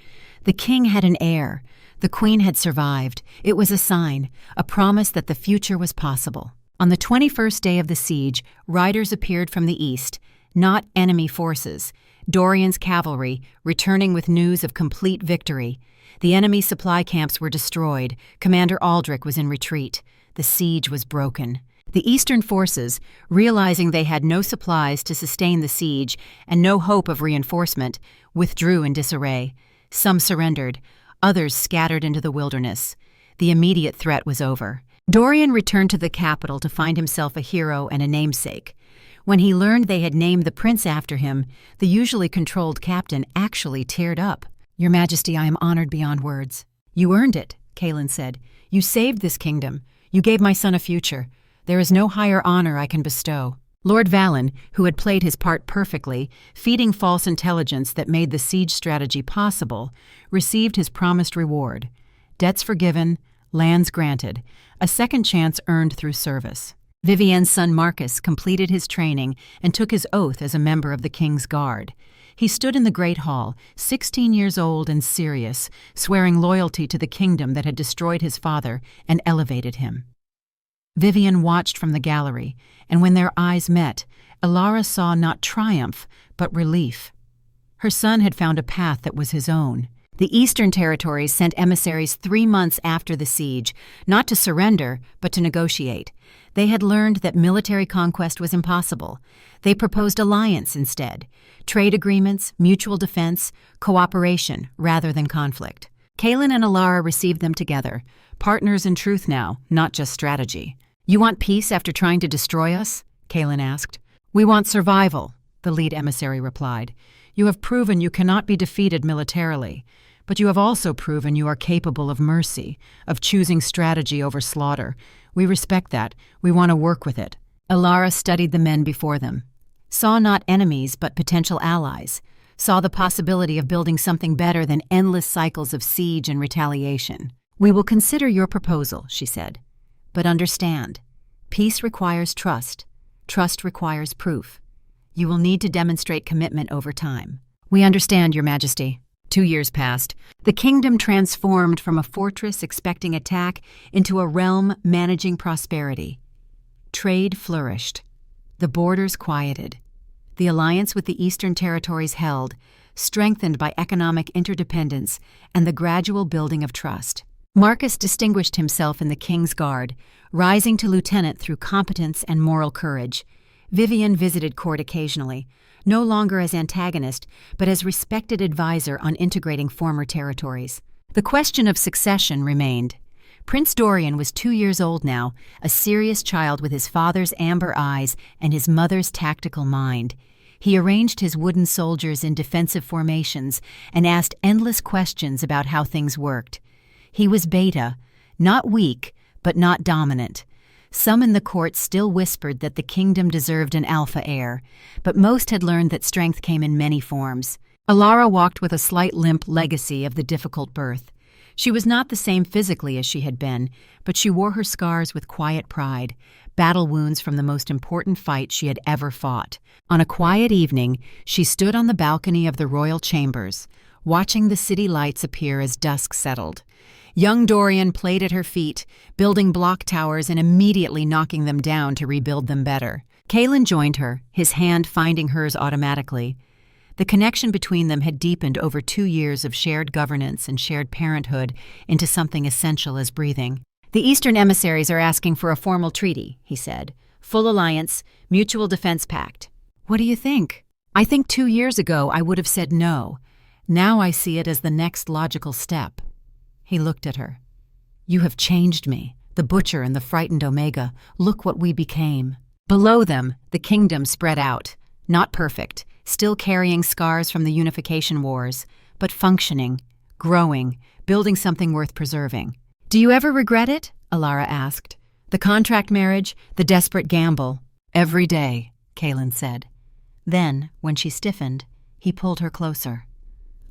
The king had an heir. The queen had survived. It was a sign, a promise that the future was possible. On the 21st day of the siege, riders appeared from the east, not enemy forces. Dorian's cavalry, returning with news of complete victory. The enemy supply camps were destroyed. Commander Aldrich was in retreat. The siege was broken. The eastern forces, realizing they had no supplies to sustain the siege and no hope of reinforcement, withdrew in disarray. Some surrendered. Others scattered into the wilderness. The immediate threat was over. Dorian returned to the capital to find himself a hero and a namesake. When he learned they had named the prince after him, the usually controlled captain actually teared up. "Your Majesty, I am honored beyond words." "You earned it," Kaelin said. "You saved this kingdom. You gave my son a future. There is no higher honor I can bestow." Lord Valen, who had played his part perfectly, feeding false intelligence that made the siege strategy possible, received his promised reward. Debts forgiven, lands granted, a second chance earned through service. Vivienne's son Marcus completed his training and took his oath as a member of the King's Guard. He stood in the Great Hall, 16 years old and serious, swearing loyalty to the kingdom that had destroyed his father and elevated him. Vivienne watched from the gallery, and when their eyes met, Alara saw not triumph, but relief. Her son had found a path that was his own. The Eastern Territories sent emissaries 3 months after the siege, not to surrender, but to negotiate. They had learned that military conquest was impossible. They proposed alliance instead, trade agreements, mutual defense, cooperation rather than conflict. Kaelin and Alara received them together, partners in truth now, not just strategy. "You want peace after trying to destroy us?" Kaelin asked. "We want survival," the lead emissary replied. "You have proven you cannot be defeated militarily, but you have also proven you are capable of mercy, of choosing strategy over slaughter. We respect that. We want to work with it." Alara studied the men before them, saw not enemies but potential allies, saw the possibility of building something better than endless cycles of siege and retaliation. "We will consider your proposal," she said. "But understand, peace requires trust. Trust requires proof. You will need to demonstrate commitment over time." "We understand, Your Majesty." 2 years passed. The kingdom transformed from a fortress expecting attack into a realm managing prosperity. Trade flourished. The borders quieted. The alliance with the Eastern Territories held, strengthened by economic interdependence and the gradual building of trust. Marcus distinguished himself in the king's guard, rising to lieutenant through competence and moral courage. Vivian visited court occasionally, no longer as antagonist, but as respected advisor on integrating former territories. The question of succession remained. Prince Dorian was 2 years old now, a serious child with his father's amber eyes and his mother's tactical mind. He arranged his wooden soldiers in defensive formations and asked endless questions about how things worked. He was beta, not weak, but not dominant. Some in the court still whispered that the kingdom deserved an alpha heir, but most had learned that strength came in many forms. Alara walked with a slight limp legacy of the difficult birth. She was not the same physically as she had been, but she wore her scars with quiet pride, battle wounds from the most important fight she had ever fought. On a quiet evening, she stood on the balcony of the royal chambers, watching the city lights appear as dusk settled. Young Dorian played at her feet, building block towers and immediately knocking them down to rebuild them better. Kaelin joined her, his hand finding hers automatically. The connection between them had deepened over 2 years of shared governance and shared parenthood into something essential as breathing. "The Eastern emissaries are asking for a formal treaty," he said. "Full alliance, mutual defense pact." "What do you think?" "I think 2 years ago I would have said no. Now I see it as the next logical step." He looked at her. "You have changed me, the Butcher and the frightened Omega. Look what we became." Below them, the kingdom spread out. Not perfect, still carrying scars from the unification wars, but functioning, growing, building something worth preserving. "Do you ever regret it?" Alara asked. "The contract marriage, the desperate gamble." "Every day," Kaelin said. Then, when she stiffened, he pulled her closer.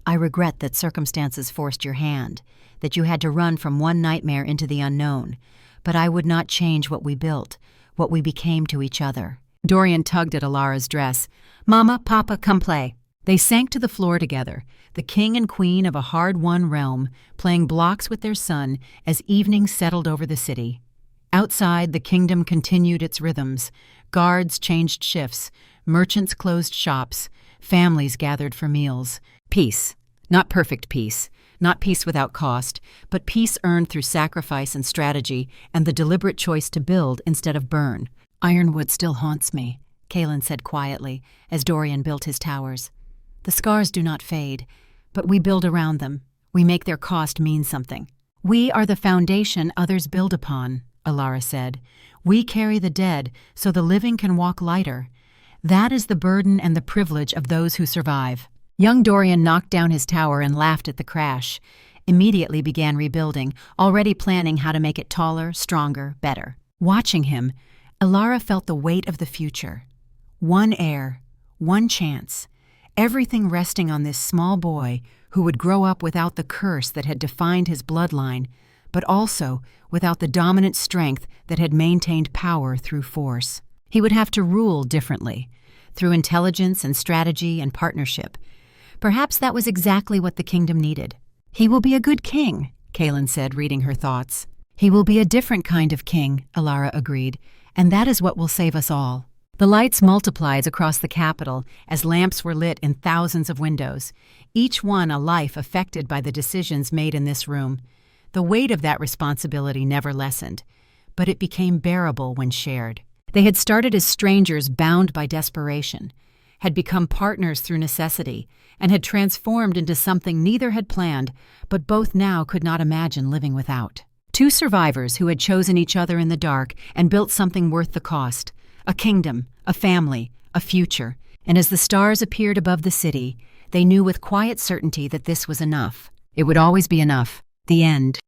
"I regret that circumstances forced your hand, that you had to run from one nightmare into the unknown, but I would not change what we built, what we became to each other." Dorian tugged at Alara's dress. "Mama, Papa, come play." They sank to the floor together, the king and queen of a hard-won realm, playing blocks with their son as evening settled over the city. Outside, the kingdom continued its rhythms. Guards changed shifts, merchants closed shops, families gathered for meals. Peace. Not perfect peace, not peace without cost, but peace earned through sacrifice and strategy and the deliberate choice to build instead of burn. "Ironwood still haunts me," Kaelin said quietly as Dorian built his towers. "The scars do not fade, but we build around them. We make their cost mean something." "We are the foundation others build upon," Alara said. "We carry the dead so the living can walk lighter. That is the burden and the privilege of those who survive." Young Dorian knocked down his tower and laughed at the crash, immediately began rebuilding, already planning how to make it taller, stronger, better. Watching him, Alara felt the weight of the future. One heir, one chance, everything resting on this small boy who would grow up without the curse that had defined his bloodline, but also without the dominant strength that had maintained power through force. He would have to rule differently, through intelligence and strategy and partnership. Perhaps that was exactly what the kingdom needed. "He will be a good king," Kaelin said, reading her thoughts. "He will be a different kind of king," Alara agreed, "and that is what will save us all." The lights multiplied across the capital as lamps were lit in thousands of windows, each one a life affected by the decisions made in this room. The weight of that responsibility never lessened, but it became bearable when shared. They had started as strangers bound by desperation, had become partners through necessity, and had transformed into something neither had planned, but both now could not imagine living without. Two survivors who had chosen each other in the dark and built something worth the cost. A kingdom, a family, a future. And as the stars appeared above the city, they knew with quiet certainty that this was enough. It would always be enough. The end.